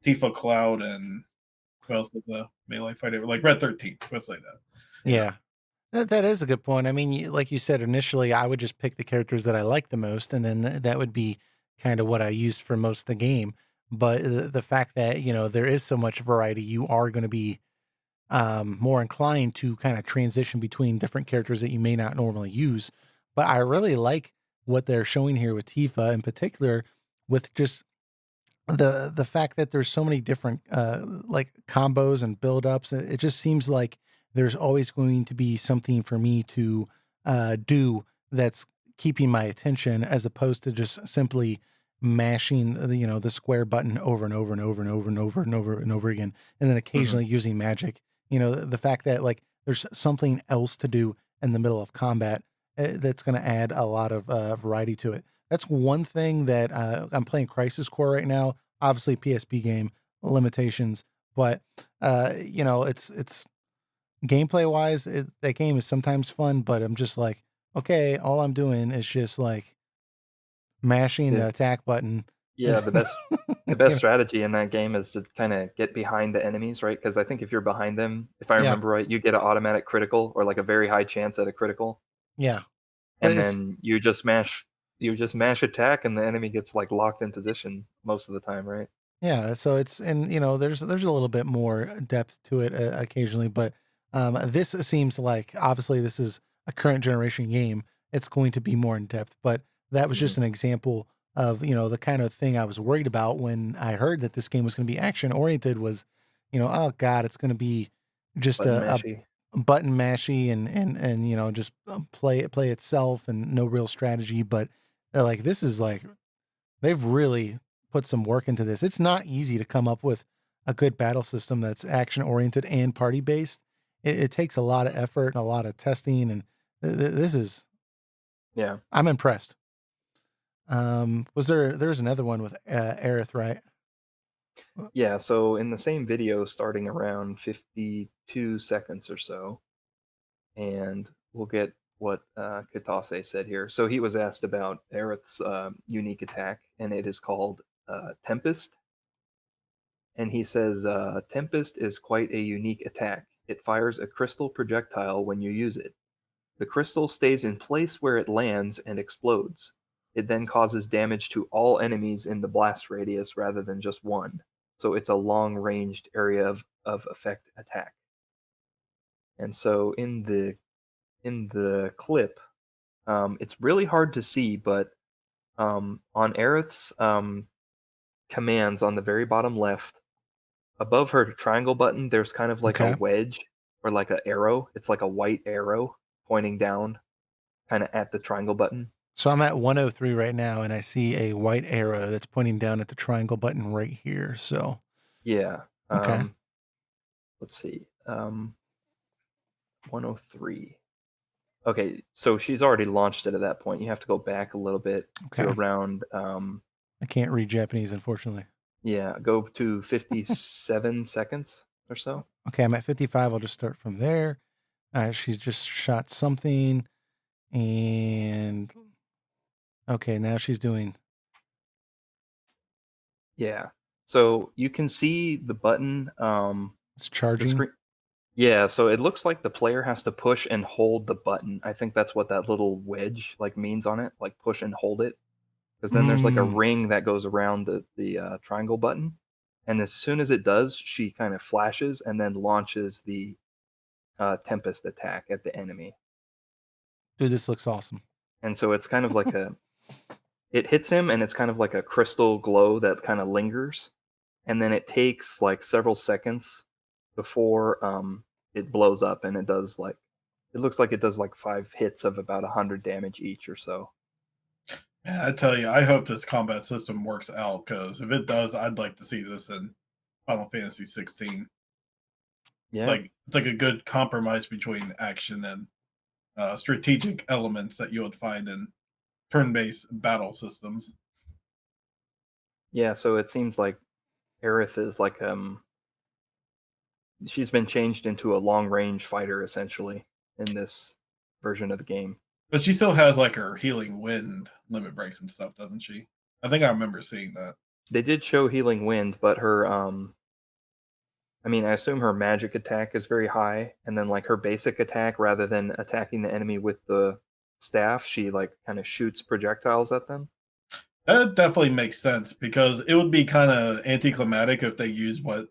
Tifa, Cloud, and who else is a melee fighter, like Red 13, let's say that. Yeah. That is a good point. I mean, like you said, initially, I would just pick the characters that I like the most, and then that would be kind of what I used for most of the game. But the fact that, there is so much variety, you are going to be more inclined to kind of transition between different characters that you may not normally use. But I really like what they're showing here with Tifa in particular, with just the fact that there's so many different like combos and build-ups. It just seems like there's always going to be something for me to do that's keeping my attention, as opposed to just simply mashing the square button over and over and over and over and over and over and over again, and then Mhm. occasionally using magic. The fact that, like, there's something else to do in the middle of combat, that's going to add a lot of variety to it. That's one thing that I'm playing Crisis Core right now. Obviously, PSP game, limitations, but it's gameplay wise, that game is sometimes fun. But I'm just like, okay, all I'm doing is just like mashing Yeah, the attack button. yeah. The You best know, strategy in that game is to kind of get behind the enemies, right? Because I think if you're behind them, if I yeah, remember right, you get an automatic critical or like a very high chance at a critical, yeah. But and it's then you just mash attack, and the enemy gets like locked in position most of the time, right? Yeah, so it's, and there's a little bit more depth to it occasionally, but this seems like, obviously this is a current generation game. It's going to be more in depth, but that was Hmm. just an example of the kind of thing I was worried about when I heard that this game was going to be action oriented. Was, oh God, it's going to be just Button a mashy. button mashy, and just play itself and no real strategy. But like, this is like, they've really put some work into this. It's not easy to come up with a good battle system that's action oriented and party based. It takes a lot of effort and a lot of testing, and this is, Yeah. I'm impressed. There's another one with Aerith, right? Yeah, so in the same video, starting around 52 seconds or so, and we'll get what Katase said here. So he was asked about Aerith's unique attack, and it is called Tempest. And he says, Tempest is quite a unique attack. It fires a crystal projectile when you use it. The crystal stays in place where it lands and explodes. It then causes damage to all enemies in the blast radius rather than just one. So it's a long ranged area of effect attack. And so in the clip, it's really hard to see, but on Aerith's commands on the very bottom left, above her triangle button, there's kind of like a Okay. wedge or like an arrow. It's like a white arrow pointing down, kind of at the triangle button. So I'm at 103 right now, and I see a white arrow that's pointing down at the triangle button right here. So, Yeah. okay. Let's see. 103. Okay, so she's already launched it at that point. You have to go back a little bit to Okay. around I can't read Japanese, unfortunately. yeah, go to 57 seconds or so. Okay, I'm at 55. I'll just start from there. She's just shot something, and okay, now she's doing, Yeah. So you can see the button it's the charging. screen. Yeah, so it looks like the player has to push and hold the button. I think that's what that little wedge like means on it, like push and hold it. Because then there's like a Mm. ring that goes around the triangle button, and as soon as it does, she kind of flashes and then launches the Tempest attack at the enemy. Dude, this looks awesome. And so it's kind of like it hits him, and it's kind of like a crystal glow that kind of lingers, and then it takes like several seconds before it blows up, and it looks like it does like 5 hits of about 100 damage each or so. Man, I tell you, I hope this combat system works out because if it does, I'd like to see this in Final Fantasy 16. Yeah. Like it's like a good compromise between action and strategic elements that you would find in turn-based battle systems. Yeah, so it seems like Aerith is like she's been changed into a long range fighter essentially in this version of the game. But she still has like her healing wind limit breaks and stuff, doesn't she? I think I remember seeing that. They did show healing wind, but her I mean, I assume her magic attack is very high, and then like her basic attack, rather than attacking the enemy with the staff, she like kind of shoots projectiles at them. That definitely makes sense because it would be kind of anticlimactic if they used what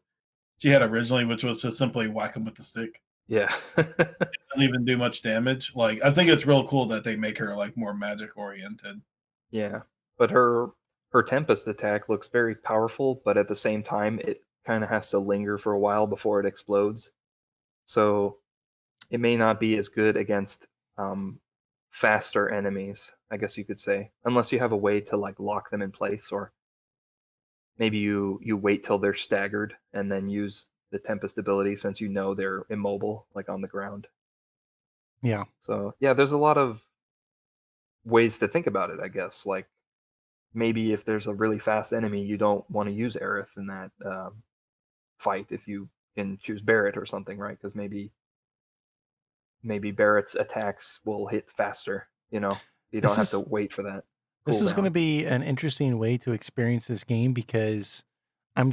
she had originally, which was just simply whack him with the stick. Yeah. Don't even do much damage. Like I think it's real cool that they make her like more magic oriented. Yeah. But her Tempest attack looks very powerful, but at the same time it kind of has to linger for a while before it explodes. So it may not be as good against um, faster enemies, I guess you could say, unless you have a way to like lock them in place, or maybe you wait till they're staggered and then use the Tempest ability since you know they're immobile, like on the ground. Yeah. So yeah, there's a lot of ways to think about it, I guess. Like maybe if there's a really fast enemy, you don't want to use Aerith in that fight if you can choose Barrett or something, right? Because maybe Barrett's attacks will hit faster. You don't This have to is wait for that this is going to cooldown. be an interesting way to experience this game because I'm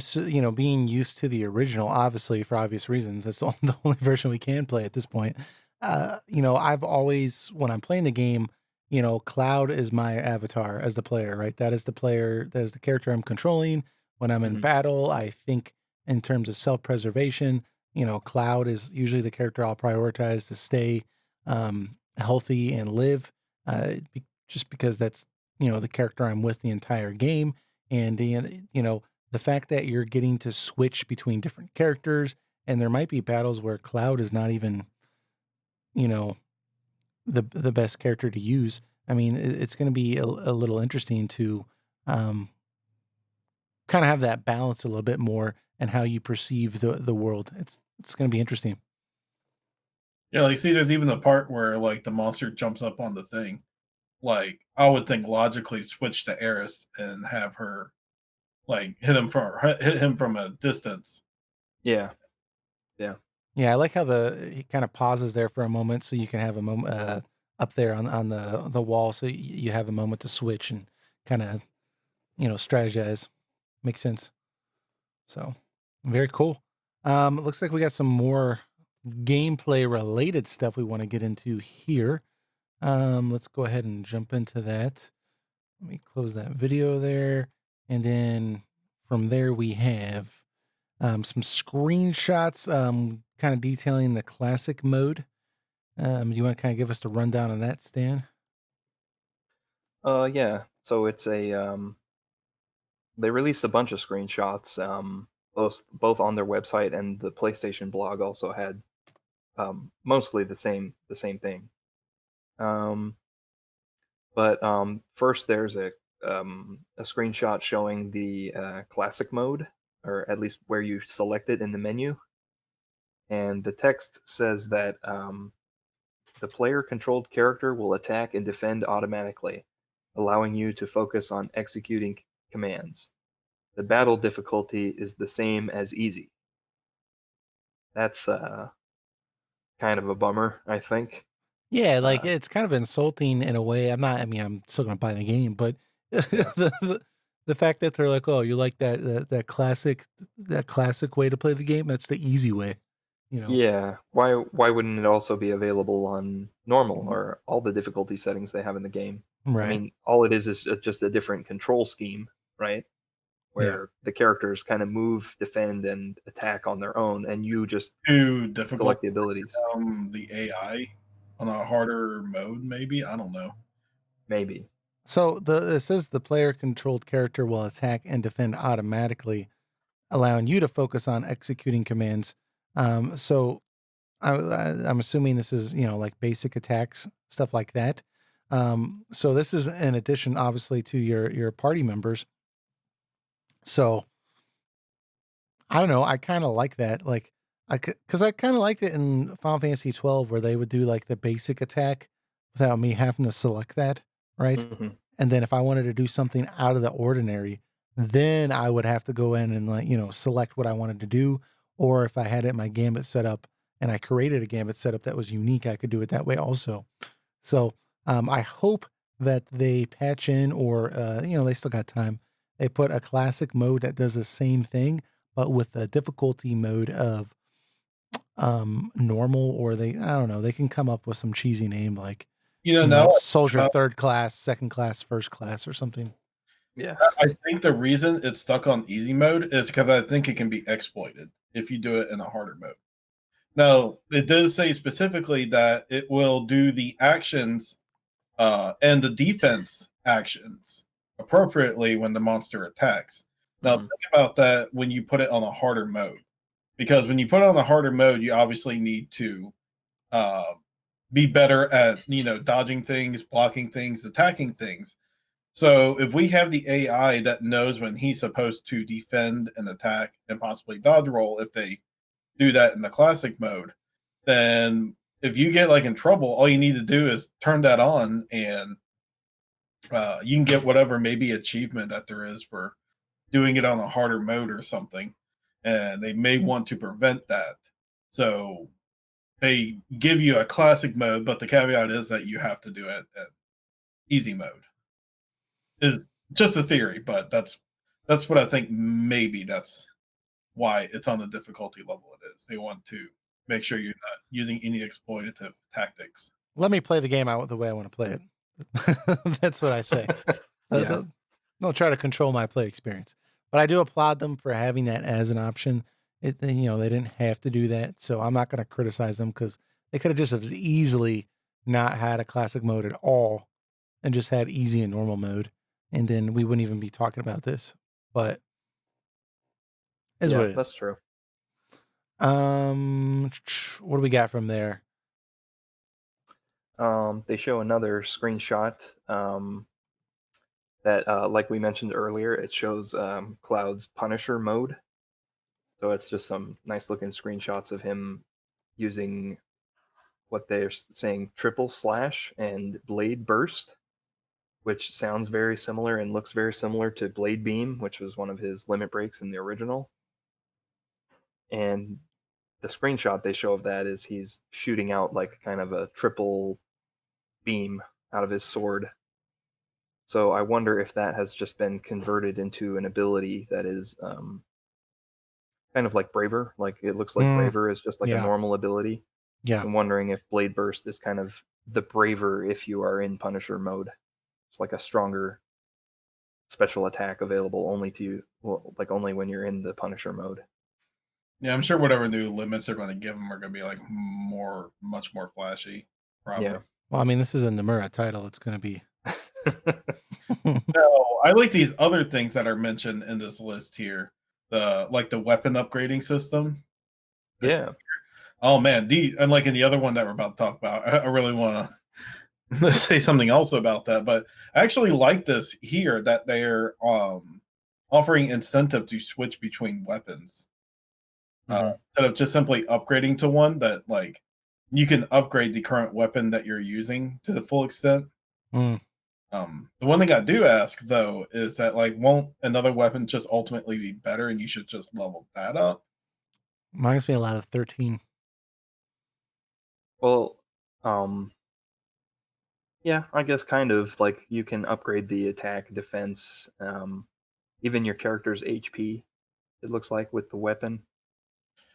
being used to the original, obviously for obvious reasons. That's the only version we can play at this point. I've always, when I'm playing the game, Cloud is my avatar as the player, right? That is the player, that is the character I'm controlling. When I'm in Hmm. battle, I think in terms of self-preservation, Cloud is usually the character I'll prioritize to stay healthy and live, just because that's, the character I'm with the entire game. And, the fact that you're getting to switch between different characters, and there might be battles where Cloud is not even, you know, the best character to use. I mean, it's going to be a little interesting to um, kind of have that balance a little bit more and how you perceive the world. It's going to be interesting. Yeah, like see, there's even the part where like the monster jumps up on the thing. Like I would think logically switch to Eris and have her like hit him from a distance. Yeah, yeah, Yeah, I like how it kind of pauses there for a moment, so you can have a moment up there on the wall, so you have a moment to switch and kind of strategize. Makes sense. So very cool. It looks like we got some more gameplay related stuff we want to get into here. Let's go ahead and jump into that. Let me close that video there, and then from there we have some screenshots, kind of detailing the classic mode. You want to kind of give us the rundown on that, Stan? yeah. So it's a they released a bunch of screenshots, both on their website, and the PlayStation blog also had mostly the same thing. Um, but first, there's a screenshot showing the classic mode, or at least where you select it in the menu, and the text says that the player-controlled character will attack and defend automatically, allowing you to focus on executing commands. The battle difficulty is the same as easy. That's kind of a bummer, I think. Yeah, like Uh, it's kind of insulting in a way. I'm not. I mean, I'm still gonna buy the game, but yeah, the fact that they're like, "Oh, you like that classic way to play the game? That's the easy way," you know? yeah. Why wouldn't it also be available on normal Mm, or all the difficulty settings they have in the game? I right? mean, all it is just a different control scheme, right? Yeah. Where the characters kind of move, defend, and attack on their own, and you just Too difficult select the abilities. the AI on a harder mode, maybe. I don't know. Maybe. So it says the player controlled character will attack and defend automatically, allowing you to focus on executing commands. So I'm assuming this is like basic attacks, stuff like that. So this is in addition, obviously, to your party members. So I don't know. I kind of like that. Like because I kind of liked it in Final Fantasy 12 where they would do like the basic attack without me having to select that, right? Hmm. And then if I wanted to do something out of the ordinary, then I would have to go in and select what I wanted to do. Or if I had it my gambit set up and I created a gambit setup that was unique, I could do it that way also. So I hope that they patch in or they still got time. They put a classic mode that does the same thing, but with a difficulty mode of normal, or I don't know, they can come up with some cheesy name like Now soldier third class, second class, first class, or something. Yeah. I think the reason it's stuck on easy mode is because I think it can be exploited if you do it in a harder mode. Now, it does say specifically that it will do the actions and the defense actions appropriately when the monster attacks. Now, think about that when you put it on a harder mode, because when you put it on a harder mode, you obviously need to be better at dodging things, blocking things, attacking things. So if we have the AI that knows when he's supposed to defend and attack and possibly dodge roll if they do that in the classic mode, then if you get in trouble, all you need to do is turn that on, and you can get whatever maybe achievement that there is for doing it on a harder mode or something. And they may want to prevent that. So they give you a classic mode, but the caveat is that you have to do it at easy mode. Is just a theory, but that's what I think. Maybe that's why it's on the difficulty level it is. They want to make sure you're not using any exploitative tactics. Let me play the game out the way I want to play it. That's what I say. Don't try to control my play experience. But I do applaud them for having that as an option. They didn't have to do that, so I'm not going to criticize them, because they could have just as easily not had a classic mode at all and just had easy and normal mode, and then we wouldn't even be talking about this. But what it is. That's true. What do we got from there? They show another screenshot that, like we mentioned earlier, it shows Cloud's Punisher mode. So it's just some nice looking screenshots of him using what they're saying triple slash and blade burst, which sounds very similar and looks very similar to blade beam, which was one of his limit breaks in the original. And the screenshot they show of that is he's shooting out like kind of a triple beam out of his sword. So I wonder if that has just been converted into an ability that is kind of like Braver. Like it looks like Braver is just like a normal ability. Yeah. I'm wondering if Blade Burst is kind of the Braver if you are in Punisher mode. It's like a stronger special attack available only to you, like only when you're in the Punisher mode. Yeah, I'm sure whatever new limits they're going to give them are going to be much more flashy. Probably. Yeah. Well, I mean, this is a Nomura title. It's going to be. No, I like these other things that are mentioned in this list here. The weapon upgrading system. Yeah. Oh man, and like in the other one that we're about to talk about, I really want to say something else about that. But I actually like this here that they're offering incentive to switch between weapons instead of just simply upgrading to one that you can upgrade the current weapon that you're using to the full extent. The one thing I do ask though is that won't another weapon just ultimately be better and you should just level that up? Reminds me a lot of 13. Well, yeah, I guess kind of like you can upgrade the attack, defense, even your character's HP, it looks like, with the weapon.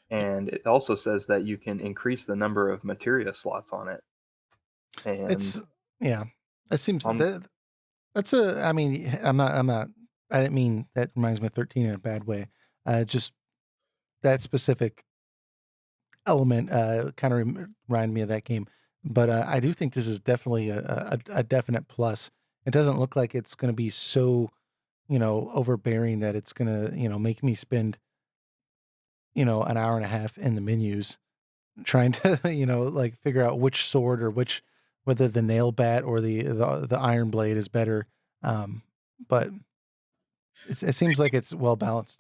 And it also says that you can increase the number of materia slots on it. And it seems that's I mean, I didn't mean that reminds me of 13 in a bad way. Just that specific element kind of reminded me of that game. But I do think this is definitely a definite plus. It doesn't look like it's going to be so, overbearing that it's going to, make me spend, an hour and a half in the menus trying to, figure out which sword or whether the nail bat or the iron blade is better. But it seems like it's well balanced.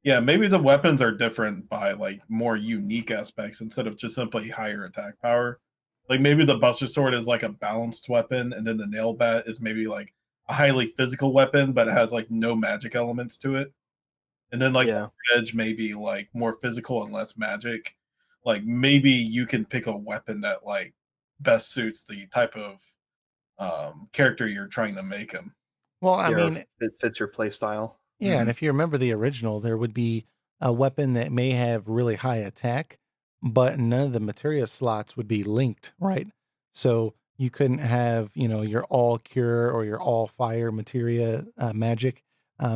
Yeah, maybe the weapons are different by more unique aspects instead of just simply higher attack power. Like maybe the Buster Sword is a balanced weapon, and then the nail bat is maybe a highly physical weapon, but it has no magic elements to it. And then Edge may be more physical and less magic. Maybe you can pick a weapon that best suits the type of character you're trying to make him. Well, I mean, it fits your play style. Yeah, and if you remember the original, there would be a weapon that may have really high attack, but none of the materia slots would be linked, right? So you couldn't have, your all cure or your all fire materia magic.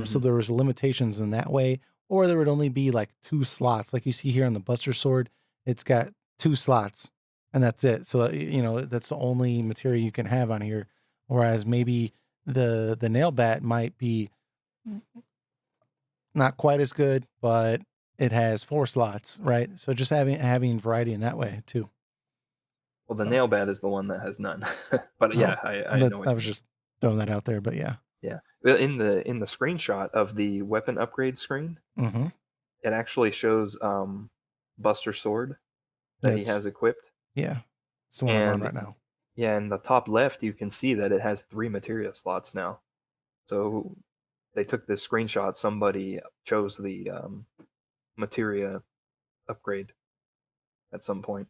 So there was limitations in that way, or there would only be like 2 slots, like you see here on the Buster Sword. It's got 2 slots, and that's it. So that's the only materia you can have on here. Whereas maybe the nail bat might be not quite as good, but it has 4 slots, right? So just having variety in that way too. Well, the So- nail bat is the one that has none. But yeah, I know what I you was mean. just throwing that out there, but yeah. Yeah. Well, in the screenshot of the weapon upgrade screen, Mm-hmm. it actually shows Buster Sword that he has equipped. Yeah. It's the one I'm on And right now. yeah, in the top left, you can see that it has 3 materia slots now. So they took this screenshot. Somebody chose the materia upgrade at some point.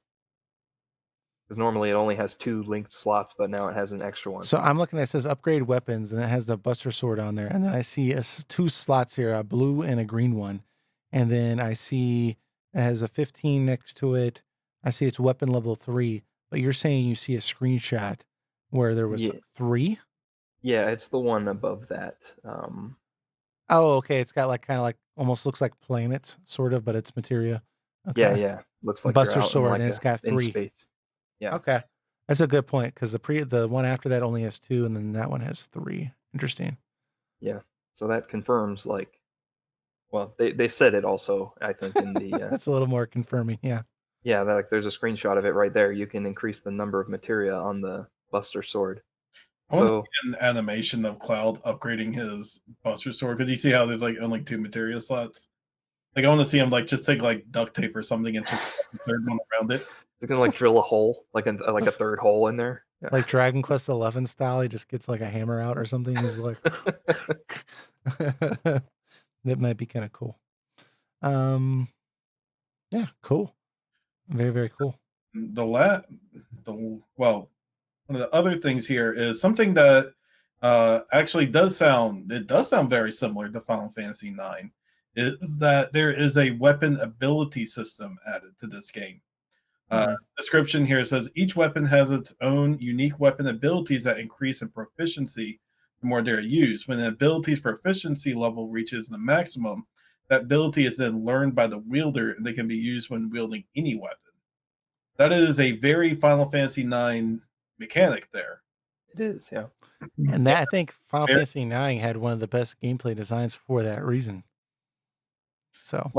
Because normally it only has 2 linked slots, but now it has an extra one. So I'm looking at, it says upgrade weapons, and it has the Buster Sword on there. And then I see 2 slots here, a blue and a green one. And then I see it has a 15 next to it. I see it's weapon level 3, but you're saying you see a screenshot where there was 3? Yeah, it's the one above that. Oh, okay. It's got kind of like almost looks like planets, sort of, but it's materia. Okay. Yeah. Looks like Buster you're out Sword, in and it's got in 3. space. Yeah. Okay. That's a good point, because the one after that only has 2, and then that one has 3. Interesting. Yeah. So that confirms, well, they said it also, I think, in the That's a little more confirming. Yeah. yeah, there's a screenshot of it right there. You can increase the number of materia on the Buster Sword. I want So to see an animation of Cloud upgrading his Buster Sword, because you see how there's only 2 materia slots. I want to see him just take duct tape or something and just the third one around it. it's gonna drill a hole, like a third hole in there. Yeah. Like Dragon Quest XI style, he just gets like a hammer out or something. He's like, that might be kind of cool. Yeah, cool. Very, very cool. Well, one of the other things here is something that actually does sound very similar to Final Fantasy IX, is that there is a weapon ability system added to this game. Description here says each weapon has its own unique weapon abilities that increase in proficiency the more they're used. When an ability's proficiency level reaches the maximum, that ability is then learned by the wielder, and they can be used when wielding any weapon. That is a very Final Fantasy IX mechanic there. It is, yeah. And that, I think Final Fantasy IX had one of the best gameplay designs for that reason. So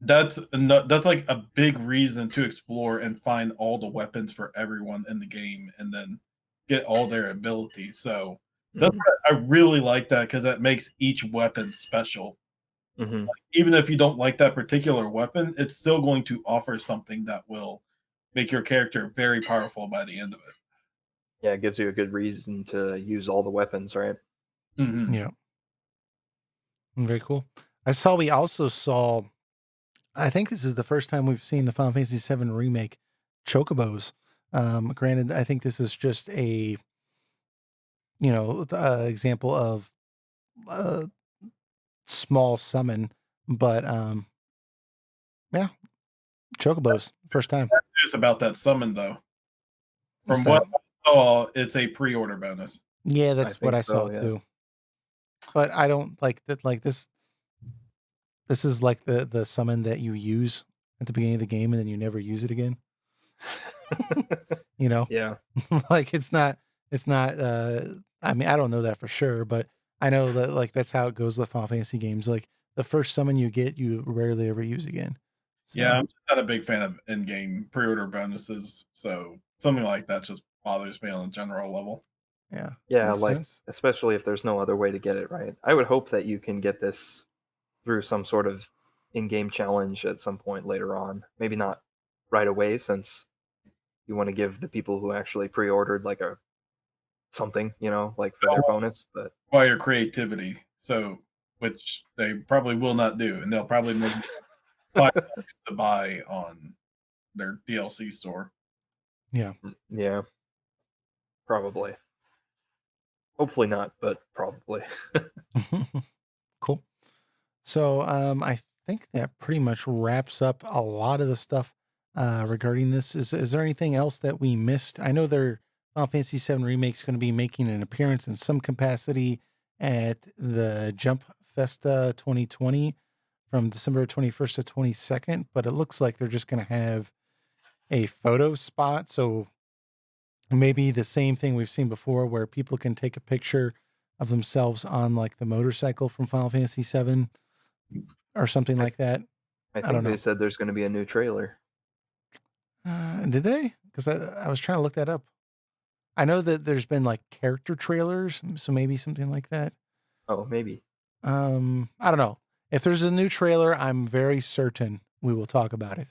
that's a big reason to explore and find all the weapons for everyone in the game, and then get all their abilities. So I really like that, because that makes each weapon special. Even if you don't like that particular weapon, it's still going to offer something that will make your character very powerful by the end of it. Yeah, it gives you a good reason to use all the weapons, right? Yeah. Very cool. We also saw, I think this is the first time we've seen the Final Fantasy VII Remake chocobos. Granted, I think this is just a, example of small summon, but yeah, chocobos, first time. It's about that summon, though. From What's what I saw, it's a pre-order bonus. Yeah, that's what I saw yeah. too. But I don't like that. Like this is like the summon that you use at the beginning of the game and then you never use it again. Yeah. Like it's not. I mean, I don't know that for sure, but I know that that's how it goes with Final Fantasy games. Like the first summon you get, you rarely ever use again. So, Yeah, I'm just not a big fan of in-game pre-order bonuses, so something like that just bothers me on a general level. Yeah. Yeah, Makes sense. especially if there's no other way to get it, right? I would hope that you can get this through some sort of in-game challenge at some point later on. Maybe not right away, since you want to give the people who actually pre-ordered a something, for their bonus. But Require creativity, which they probably will not do, and they'll probably make $5 to buy on their DLC store. Yeah. Yeah, probably. Hopefully not, but probably. Cool. So I think that pretty much wraps up a lot of the stuff regarding this. Is there anything else that we missed? I know Final Fantasy VII Remake's going to be making an appearance in some capacity at the Jump Festa 2020 from December 21st to 22nd, but it looks like they're just going to have a photo spot. So maybe the same thing we've seen before where people can take a picture of themselves on like the motorcycle from Final Fantasy VII or something like that. I don't think know. they said there's going to be a new trailer. Did they? Because I was trying to look that up. I know that there's been like character trailers, so maybe something like that. Oh, maybe. I don't know. If there's a new trailer, I'm very certain we will talk about it.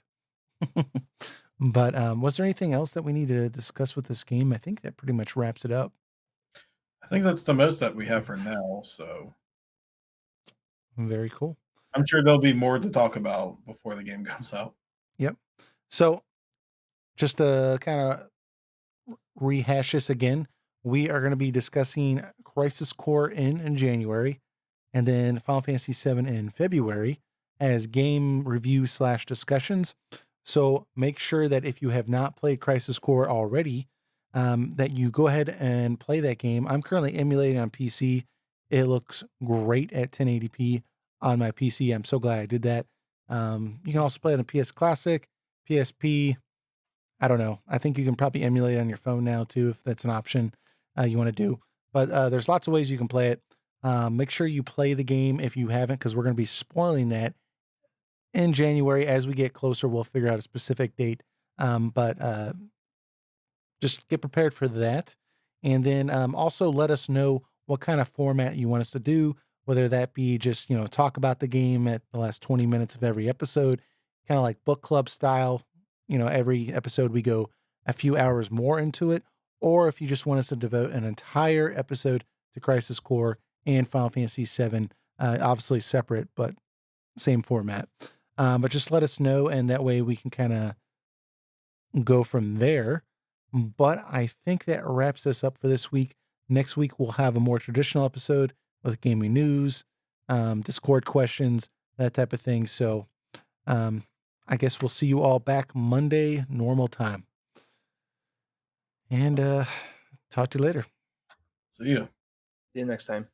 But was there anything else that we need to discuss with this game? I think that pretty much wraps it up. I think that's the most that we have for now. So Very cool. I'm sure there'll be more to talk about before the game comes out. Yep. So just to kind of rehash this again, we are going to be discussing Crisis Core in January, and then Final Fantasy VII in February as game review / discussions. So make sure that if you have not played Crisis Core already, that you go ahead and play that game. I'm currently emulating on PC. It looks great at 1080p on my PC. I'm so glad I did that. You can also play it on PS Classic, PSP. I don't know. I think you can probably emulate it on your phone now too, if that's an option you want to do. But there's lots of ways you can play it. Make sure you play the game if you haven't, because we're going to be spoiling that in January. As we get closer, we'll figure out a specific date. But just get prepared for that. And then also let us know what kind of format you want us to do, whether that be just, talk about the game at the last 20 minutes of every episode, kind of like book club style. Every episode we go a few hours more into it, or if you just want us to devote an entire episode to Crisis Core and Final Fantasy VII, obviously separate, but same format. But just let us know, and that way we can kind of go from there. But I think that wraps us up for this week. Next week, we'll have a more traditional episode with gaming news, Discord questions, that type of thing. So I guess we'll see you all back Monday, normal time. And talk to you later. See you. See you next time.